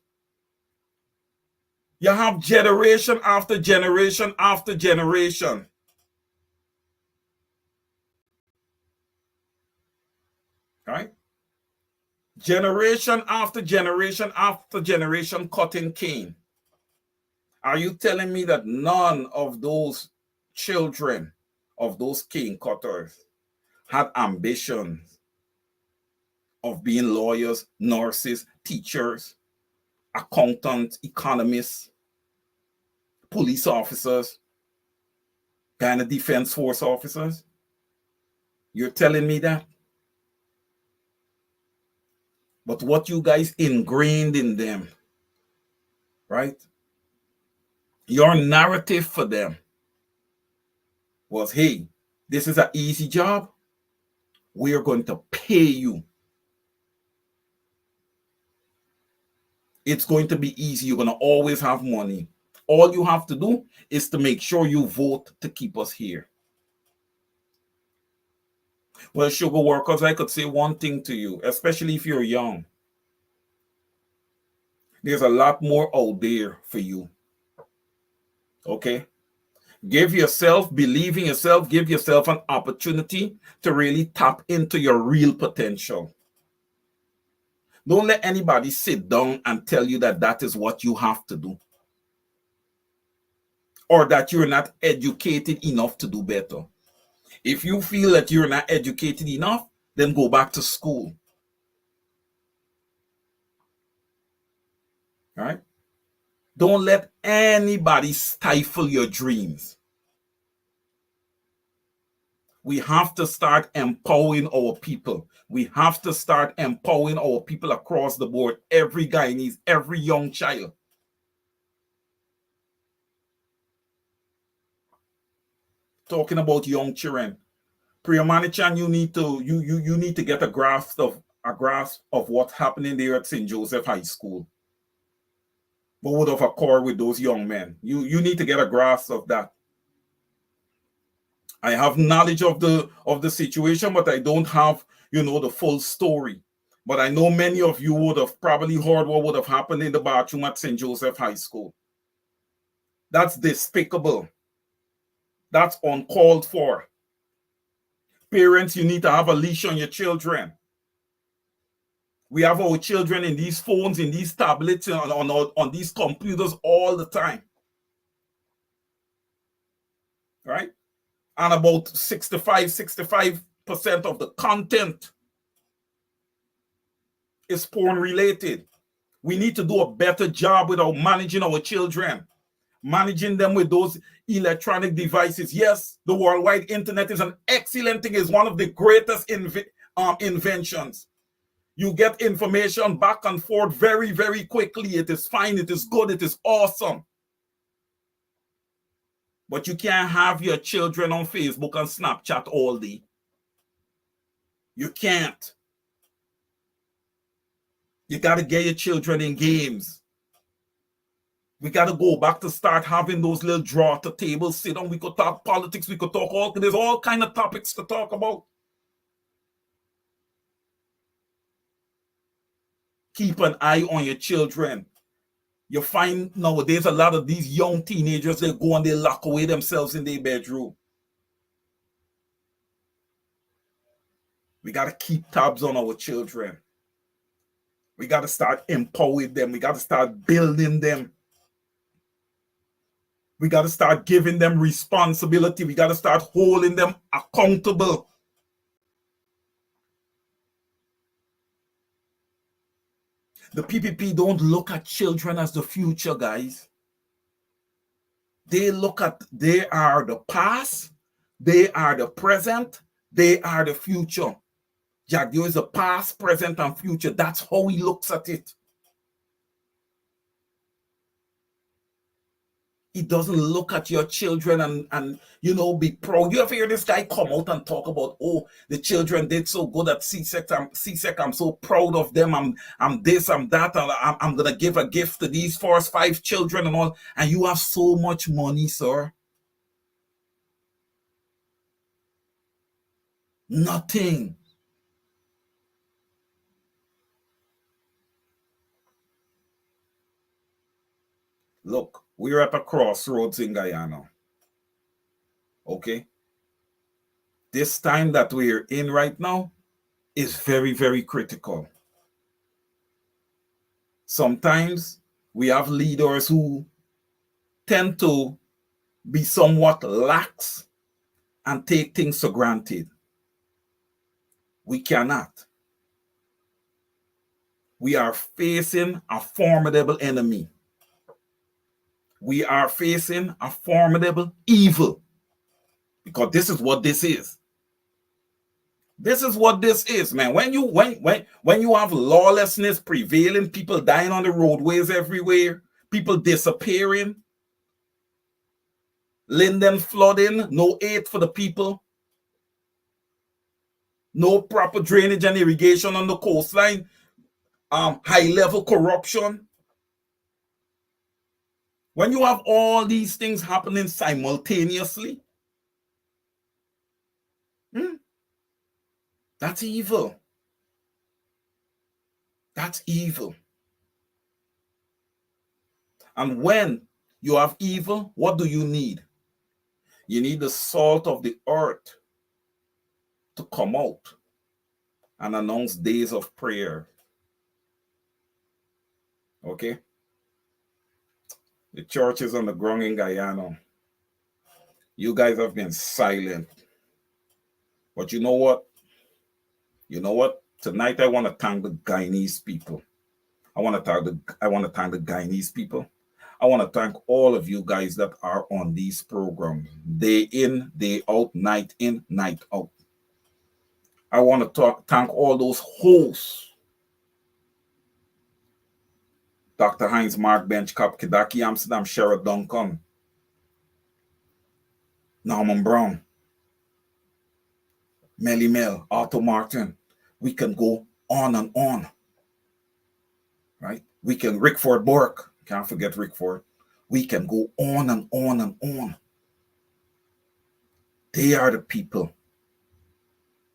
You have generation after generation after generation. Right? Generation after generation after generation cutting cane. Are you telling me that none of those children of those cane cutters had ambitions of being lawyers, nurses, teachers, accountants, economists, police officers, Guyana Defense Force officers? You're telling me that? But what you guys ingrained in them, right? Your narrative for them was, hey, this is an easy job. We are going to pay you. It's going to be easy. You're going to always have money. All you have to do is to make sure you vote to keep us here. Well, sugar workers, I could say one thing to you, especially if you're young. There's a lot more out there for you. Okay? Give yourself, believe in yourself, give yourself an opportunity to really tap into your real potential. Don't let anybody sit down and tell you that that is what you have to do, or that you're not educated enough to do better. If you feel that you're not educated enough, then go back to school. All right? Don't let anybody stifle your dreams. We have to start empowering our people. We have to start empowering our people across the board. Every Guyanese, every young child. Talking about young children, Priya Manichan, you need to get a grasp of what's happening there at St. Joseph High School. What would have occurred with those young men? You need to get a grasp of that. I have knowledge of the situation, but I don't have, the full story. But I know many of you would have probably heard what would have happened in the bathroom at St. Joseph High School. That's despicable. That's uncalled for. Parents, you need to have a leash on your children. We have our children in these phones, in these tablets, on these computers all the time. Right? And about 65% of the content is porn related. We need to do a better job with managing our children, managing them with those electronic devices. Yes, the worldwide internet is an excellent thing. It's one of the greatest inventions. You get information back and forth very, very quickly. It is fine. It is good. It is awesome. But you can't have your children on Facebook and Snapchat all day. You can't. You got to get your children in games. We got to go back to start having those little draw to tables, sit down. We could talk politics. We could talk there's all kind of topics to talk about. Keep an eye on your children. You find nowadays a lot of these young teenagers, they go and they lock away themselves in their bedroom. We got to keep tabs on our children. We got to start empowering them. We got to start building them. We got to start giving them responsibility. We got to start holding them accountable. The PPP don't look at children as the future, guys. They are the past, they are the present, they are the future. Jack, there is a past, present, and future. That's how he looks at it. He doesn't look at your children and be proud. You ever hear this guy come out and talk about, oh, the children did so good at CSEC. I'm so proud of them. I'm this, I'm that. I'm going to give a gift to these first 5 children and all. And you have so much money, sir. Nothing. Look, we're at a crossroads in Guyana. Okay? This time that we're in right now is very, very critical. Sometimes we have leaders who tend to be somewhat lax and take things for granted. We cannot. We are facing a formidable enemy. We are facing a formidable evil. Because this is what this is. This is what this is, man. When you have lawlessness prevailing, people dying on the roadways everywhere, people disappearing, Linden flooding, no aid for the people, no proper drainage and irrigation on the coastline, high-level corruption. When you have all these things happening simultaneously, that's evil. That's evil. And when you have evil, what do you need? You need the salt of the earth to come out and announce days of prayer. Okay? The church is on the ground in Guyana. You guys have been silent. But you know what? You know what? Tonight I want to thank the Guyanese people. I want to thank the Guyanese people. I want to thank all of you guys that are on these programs, day in, day out, night in, night out. I want to thank all those hosts. Dr. Heinz, Mark Bench, Cap, Kidaki, Amsterdam, Sherrod Duncan, Norman Brown, Melly Mel, Arthur Martin. We can go on and on. Right? We can, Rickford Burke. Can't forget Rickford. We can go on and on and on. They are the people.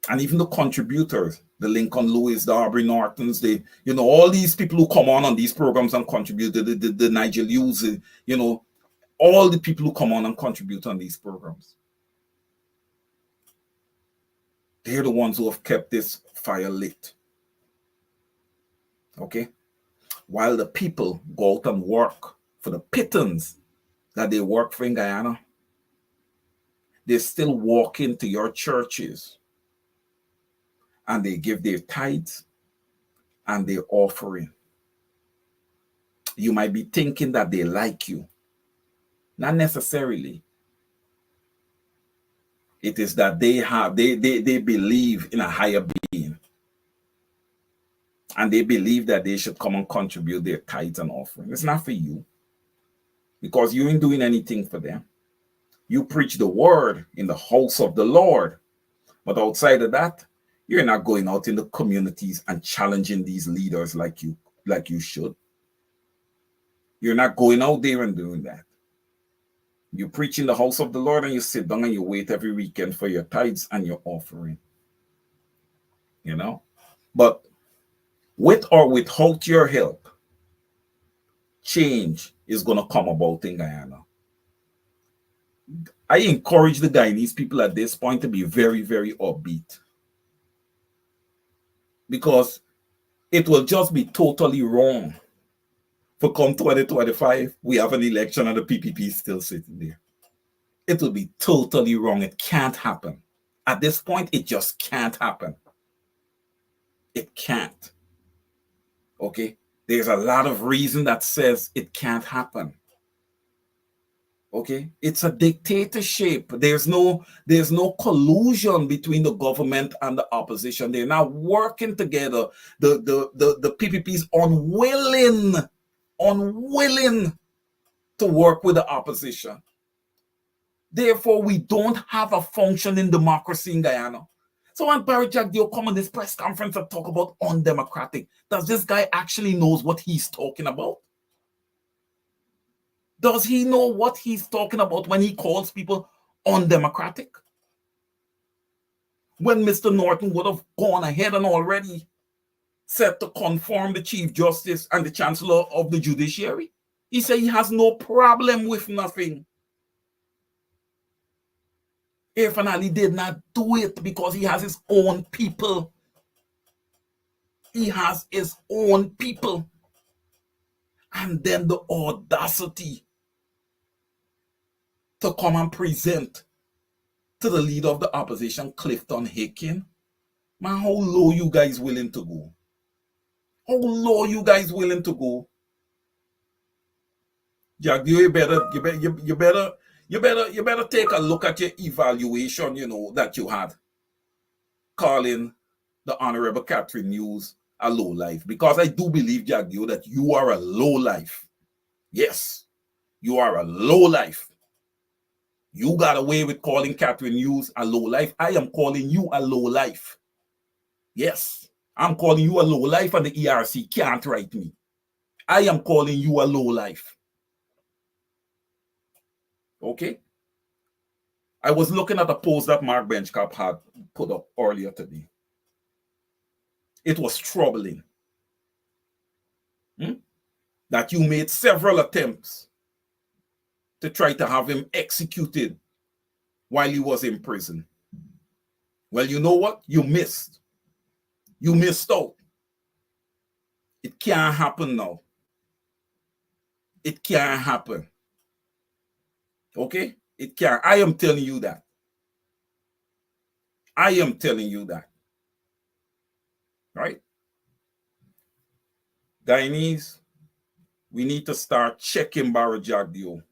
And even the contributors, the Lincoln Lewis, the Aubrey Nortons, all these people who come on these programs and contribute, the Nigel Hughes, all the people who come on and contribute on these programs. They're the ones who have kept this fire lit. Okay? While the people go out and work for the pittance that they work for in Guyana, they still walk into your churches and they give their tithes and their offering. You might be thinking that they like you. Not necessarily. It is that they believe in a higher being. And they believe that they should come and contribute their tithes and offering. It's not for you. Because you ain't doing anything for them. You preach the word in the house of the Lord. But outside of that, you're not going out in the communities and challenging these leaders like you should. You're not going out there and doing that. You preach in the house of the Lord and you sit down and you wait every weekend for your tithes and your offering. But with or without your help, change is going to come about in Guyana. I encourage the Guyanese people at this point to be very, very upbeat. Because it will just be totally wrong for come 2025, we have an election and the PPP is still sitting there. It will be totally wrong. It can't happen. At this point, it just can't happen. It can't. Okay? There's a lot of reason that says it can't happen. Okay? It's a dictatorship. There's no collusion between the government and the opposition. They're not working together. The PPP is unwilling to work with the opposition. Therefore, we don't have a functioning democracy in Guyana. So when Barry Jack Dio come on this press conference and talk about undemocratic, does this guy actually knows what he's talking about? Does he know what he's talking about when he calls people undemocratic? When Mr. Norton would have gone ahead and already set to confirm the Chief Justice and the Chancellor of the Judiciary? He said he has no problem with nothing. Irfan Ali did not do it because he has his own people. He has his own people. And then the audacity to come and present to the leader of the opposition, Clifton Hicken. Man, how low you guys willing to go? How low you guys willing to go? Jack, you better take a look at your evaluation, that you had, calling the Honorable Catherine Hughes a low life. Because I do believe, Jack, that you are a low life. Yes, you are a low life. You got away with calling Catherine Hughes a low life. I am calling you a low life. Yes, I'm calling you a low life, and the ERC can't write me. I am calling you a low life. Okay? I was looking at a post that Mark Benchcap had put up earlier today. It was troubling that you made several attempts to try to have him executed while he was in prison. Well, you know what? You missed. You missed out. It can't happen now. It can't happen. Okay? It can't. I am telling you that. I am telling you that. Right? Guyanese, we need to start checking Barra Jagdeo.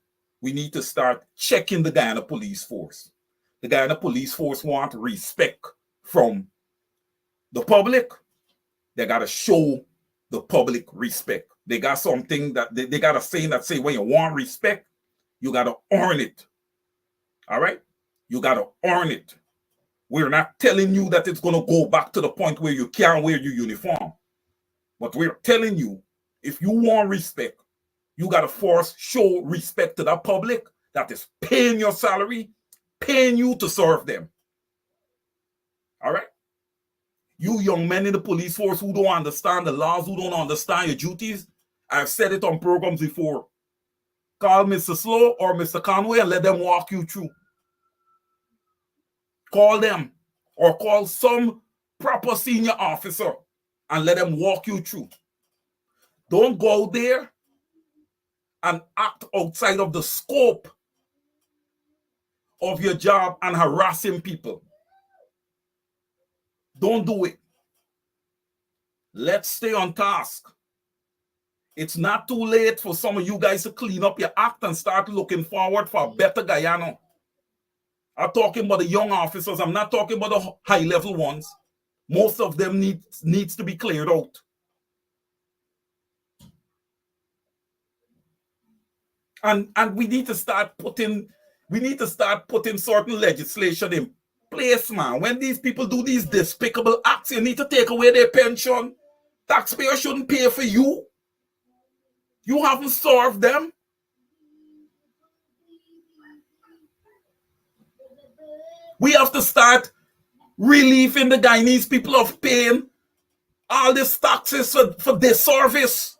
We need to start checking the Guyana police force. The Guyana police force want respect from the public. They got to show the public respect. They got something that they got a saying that say, when you want respect, you got to earn it. All right? You got to earn it. We're not telling you that it's going to go back to the point where you can't wear your uniform. But we're telling you, if you want respect, you got to show respect to the public that is paying your salary, paying you to serve them. All right? You young men in the police force who don't understand the laws, who don't understand your duties, I've said it on programs before. Call Mr. Slow or Mr. Conway and let them walk you through. Call them or call some proper senior officer and let them walk you through. Don't go there and act outside of the scope of your job and harassing people. Don't do it. Let's stay on task. It's not too late for some of you guys to clean up your act and start looking forward for a better Guyana. I'm talking about the young officers. I'm not talking about the high-level ones. Most of them needs to be cleared out. And we need to start putting certain legislation in place, man. When these people do these despicable acts, you need to take away their pension. Taxpayers shouldn't pay for you. You haven't served them. We have to start relieving the Guyanese people of paying all these taxes for their service.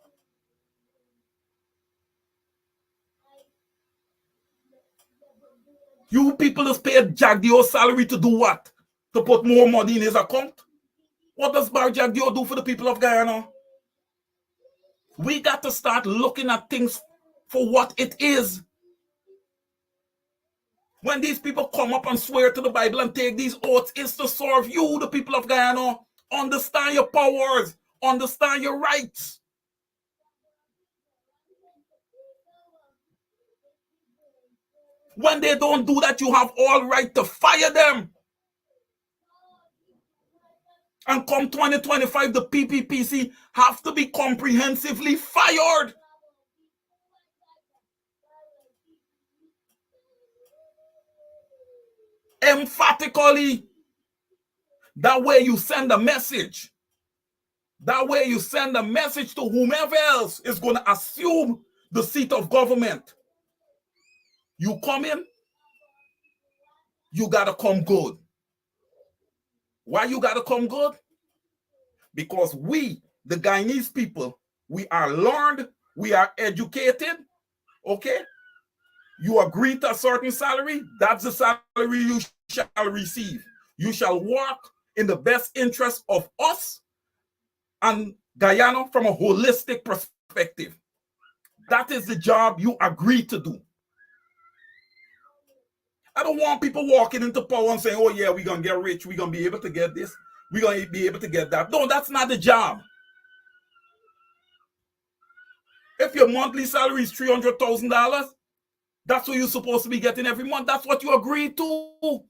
You people just pay Jagdeo salary to do what? To put more money in his account? What does Bar Jagdeo do for the people of Guyana? We got to start looking at things for what it is. When these people come up and swear to the Bible and take these oaths, it's to serve you, the people of Guyana. Understand your powers. Understand your rights. When they don't do that, you have all right to fire them. And come 2025, the PPPC have to be comprehensively fired. Emphatically. That way you send a message. That way you send a message to whomever else is going to assume the seat of government. You come in, you got to come good. Why you got to come good? Because we, the Guyanese people, we are learned, we are educated, Okay? You agree to a certain salary, that's the salary you shall receive. You shall work in the best interest of us and Guyana from a holistic perspective. That is the job you agree to do. I don't want people walking into power and saying, oh yeah, we're going to get rich, we're going to be able to get this, we're going to be able to get that. No, that's not the job. If your monthly salary is $300,000, that's what you're supposed to be getting every month. That's what you agreed to.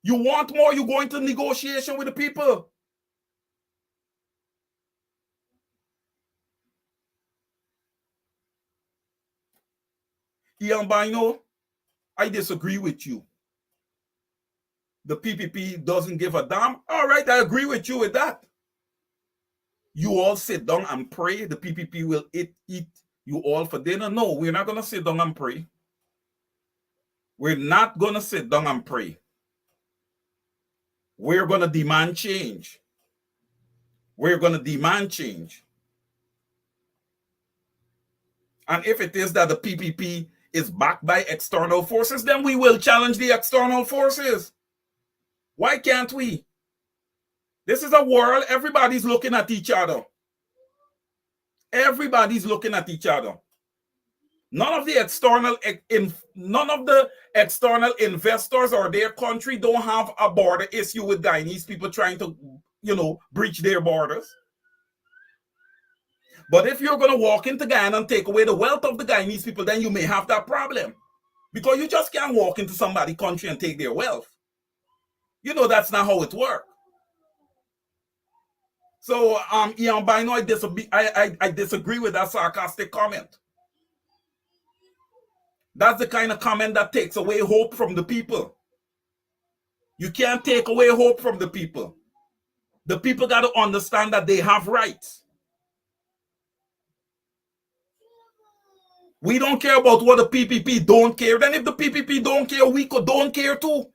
You want more, you go into negotiation with the people. Ian Bino, I disagree with you. The PPP doesn't give a damn. All right, I agree with you with that. You all sit down and pray. The PPP will eat you all for dinner. No, we're not going to sit down and pray. We're not going to sit down and pray. We're going to demand change. We're going to demand change. And if it is that the PPP is backed by external forces, then we will challenge the external forces. Why can't we? This is a world, everybody's looking at each other. Everybody's looking at each other. None of the external investors or their country don't have a border issue with Guyanese people trying to, breach their borders. But if you're going to walk into Guyana and take away the wealth of the Guyanese people, then you may have that problem. Because you just can't walk into somebody's country and take their wealth. That's not how it works. So, Ian Bino, I disagree with that sarcastic comment. That's the kind of comment that takes away hope from the people. You can't take away hope from the people. The people got to understand that they have rights. We don't care about what the PPP don't care. Then if the PPP don't care, we don't care too.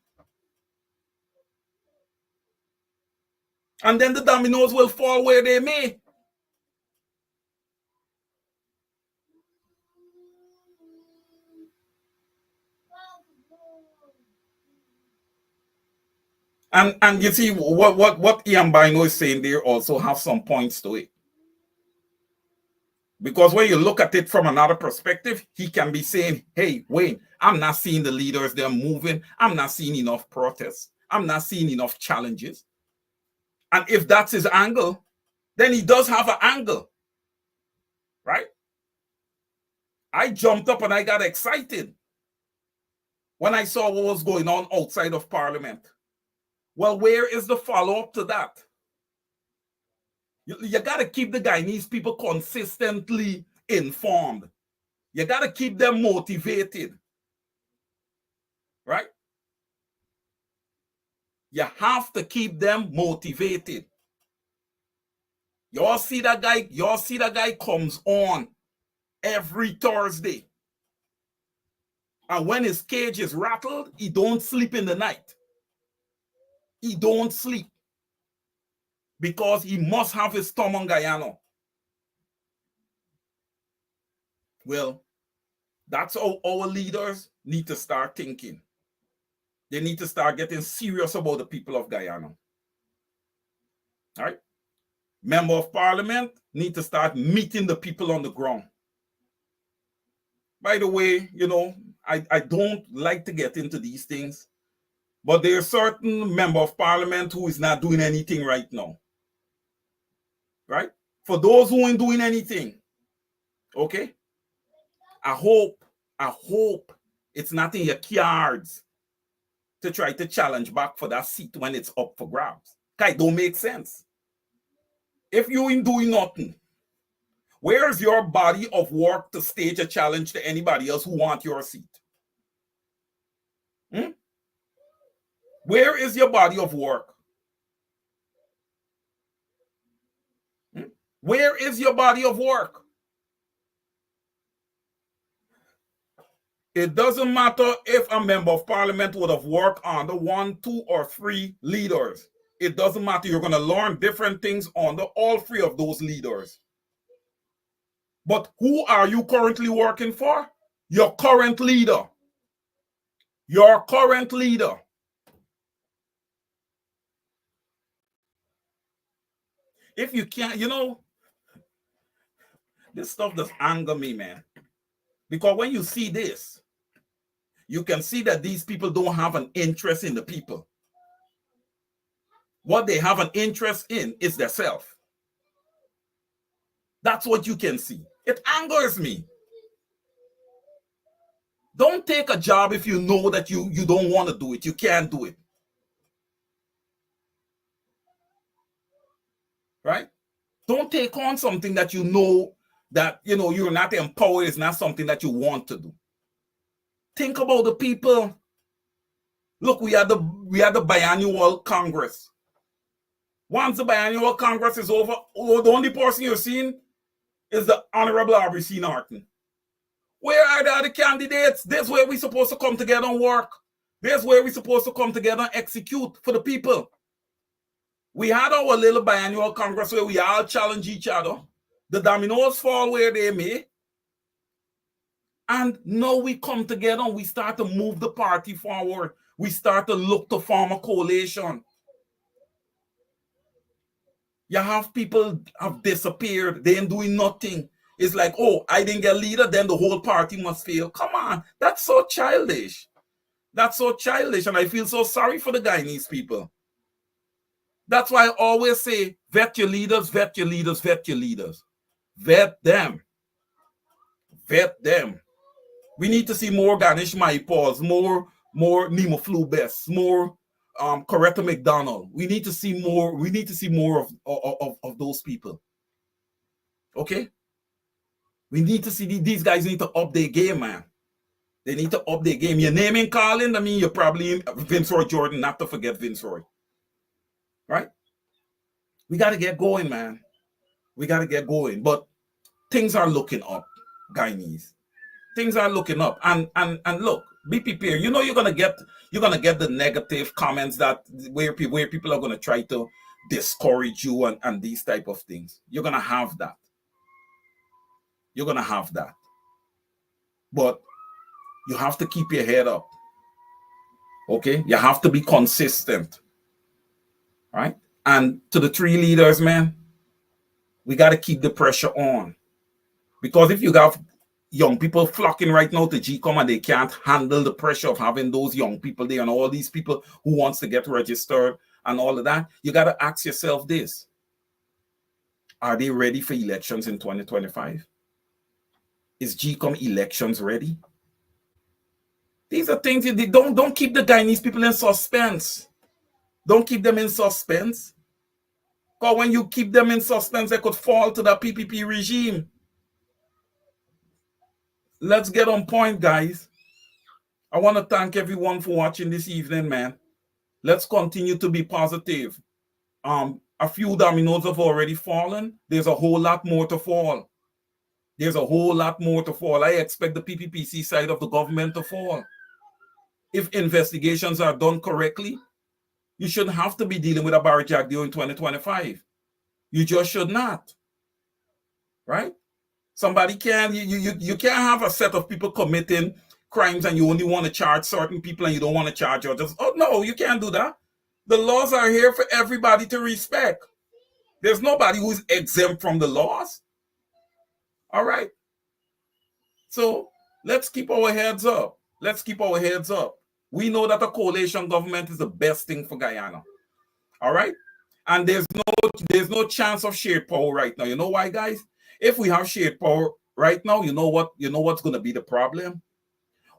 And then the dominoes will fall where they may. And you see what Ian Bino is saying there also have some points to it. Because when you look at it from another perspective, he can be saying, hey, Wayne, I'm not seeing the leaders, they're moving. I'm not seeing enough protests. I'm not seeing enough challenges. And if that's his angle, then he does have an angle, right? I jumped up and I got excited when I saw what was going on outside of Parliament. Well, where is the follow-up to that? You got to keep the Guyanese people consistently informed. You got to keep them motivated, right? You have to keep them motivated. Y'all see that guy comes on every Thursday. And when his cage is rattled, he don't sleep in the night. He don't sleep. Because he must have his thumb on Guyana. Well, that's how our leaders need to start thinking. They need to start getting serious about the people of Guyana. All right? Member of Parliament need to start meeting the people on the ground. By the way, I don't like to get into these things, but there are certain member of Parliament who is not doing anything right now. Right? For those who ain't doing anything, okay? I hope it's not in your cards to try to challenge back for that seat when it's up for grabs. It don't make sense. If you ain't doing nothing, where's your body of work to stage a challenge to anybody else who want your seat? Where is your body of work? Where is your body of work? It doesn't matter if a member of Parliament would have worked under 1, 2, or 3 leaders. It doesn't matter. You're going to learn different things under all 3 of those leaders. But who are you currently working for? Your current leader. Your current leader. If you can't, this stuff does anger me, man. Because when you see this, you can see that these people don't have an interest in the people. What they have an interest in is their self. That's what you can see. It angers me. Don't take a job if you know that you don't want to do it. You can't do it. Right? Don't take on something that you know that you're not empowered. It's not something that you want to do. Think about the people. Look, we had the biannual Congress. Once the biannual Congress is over, the only person you're seeing is the Honorable Aubrey C. Norton. Where are the other candidates? This is where we're supposed to come together and work. This is where we're supposed to come together and execute for the people. We had our little biannual Congress where we all challenge each other. The dominoes fall where they may. And now we come together and we start to move the party forward. We start to look to form a coalition. You have people have disappeared. They ain't doing nothing. It's like, oh, I didn't get leader, then the whole party must fail. Come on. That's so childish. That's so childish. And I feel so sorry for the Guyanese people. That's why I always say, vet your leaders, vet your leaders, vet your leaders. Vet them. Vet them. We need to see more Ganesh Maipals, more Nemo Flubes, more Coretta McDonald. We need to see more. We need to see more of those people. Okay? We need to see these guys need to up their game, man. They need to up their game. Your naming calling, I mean, you're probably Vince Roy Jordan, not to forget Vince Roy. Right? We got to get going, man. We got to get going. But things are looking up, Guyanese. Things are looking up. And look, be prepared. You're gonna get the negative comments that where people are gonna try to discourage you and these type of things. You're gonna have that. You're gonna have that. But you have to keep your head up. Okay? You have to be consistent. Right? And to the three leaders, man, we got to keep the pressure on. Because if you have young people flocking right now to GCOM and they can't handle the pressure of having those young people there and all these people who wants to get registered and all of that, you got to ask yourself this. Are they ready for elections in 2025? Is GCOM elections ready? These are things you don't keep the Guyanese people in suspense. Don't keep them in suspense. Because when you keep them in suspense, they could fall to the PPP regime. Let's get on point, guys. I want to thank everyone for watching this evening, man. Let's continue to be positive. A few dominoes have already fallen. There's a whole lot more to fall. There's a whole lot more to fall. I expect the PPPC side of the government to fall. If investigations are done correctly, you shouldn't have to be dealing with a Barry Jagdeo in 2025. You just should not. Right? Somebody you can't have a set of people committing crimes and you only want to charge certain people and you don't want to charge others. Oh, no, you can't do that. The laws are here for everybody to respect. There's nobody who's exempt from the laws. All right. So let's keep our heads up. Let's keep our heads up. We know that a coalition government is the best thing for Guyana. All right. And there's no chance of shared power right now. You know why, guys? If we have shared power right now, you know what's going to be the problem?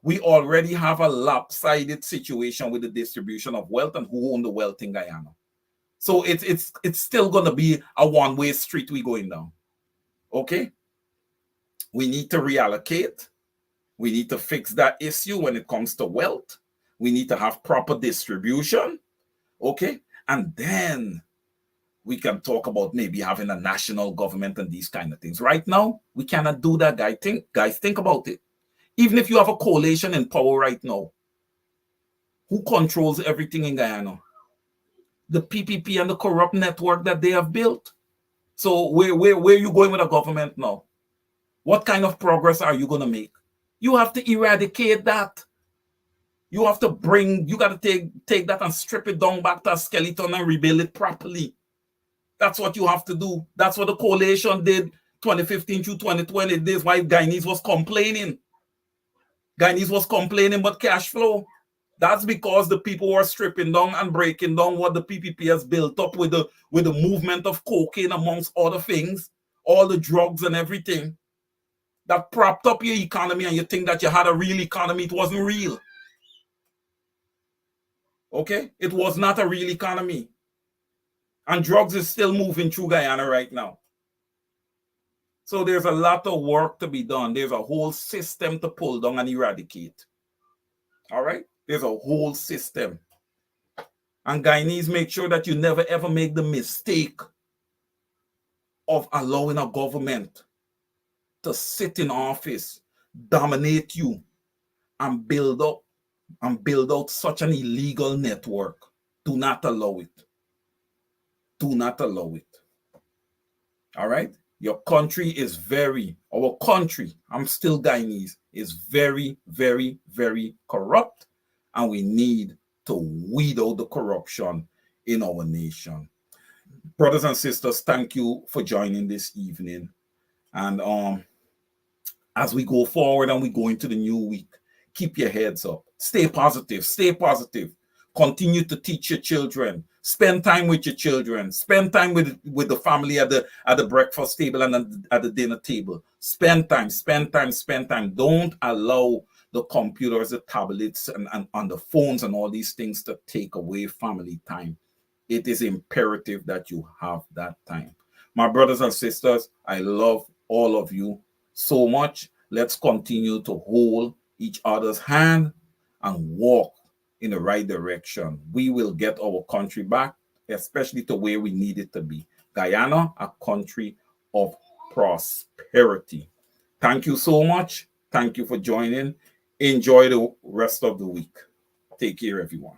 We already have a lopsided situation with the distribution of wealth and who own the wealth in Guyana. So it's still going to be a one-way street we going down. Okay? We need to reallocate. We need to fix that issue when it comes to wealth. We need to have proper distribution. Okay? And then we can talk about maybe having a national government and these kind of things. Right now, we cannot do that, guys. Think about it. Even if you have a coalition in power right now, who controls everything in Guyana? The PPP and the corrupt network that they have built. So where are you going with a government now? What kind of progress are you going to make? You have to eradicate that. You have to you got to take that and strip it down back to a skeleton and rebuild it properly. That's what you have to do. That's what the coalition did 2015 through 2020. This is why Guyanese was complaining. Guyanese was complaining about cash flow. That's because the people were stripping down and breaking down what the PPP has built up with the movement of cocaine, amongst other things, all the drugs and everything that propped up your economy, and you think that you had a real economy. It wasn't real. Okay? It was not a real economy. And drugs is still moving through Guyana right now. So there's a lot of work to be done. There's a whole system to pull down and eradicate. All right? There's a whole system. And Guyanese, make sure that you never ever make the mistake of allowing a government to sit in office, dominate you, and build out such an illegal network. Do not allow it. Do not allow it. All right? Your country is our country, I'm still Guyanese, is very, very, very corrupt. And we need to weed out the corruption in our nation. Brothers and sisters, thank you for joining this evening. And as we go forward and we go into the new week, keep your heads up. Stay positive. Stay positive. Continue to teach your children. Spend time with your children. Spend time with the family at the breakfast table and at the dinner table. Spend time. Don't allow the computers, the tablets, and on the phones and all these things to take away family time. It is imperative that you have that time. My brothers and sisters, I love all of you so much. Let's continue to hold each other's hand and walk in the right direction. We will get our country back, especially to where we need it to be. Guyana, a country of prosperity. Thank you so much. Thank you for joining. Enjoy the rest of the week. Take care, everyone.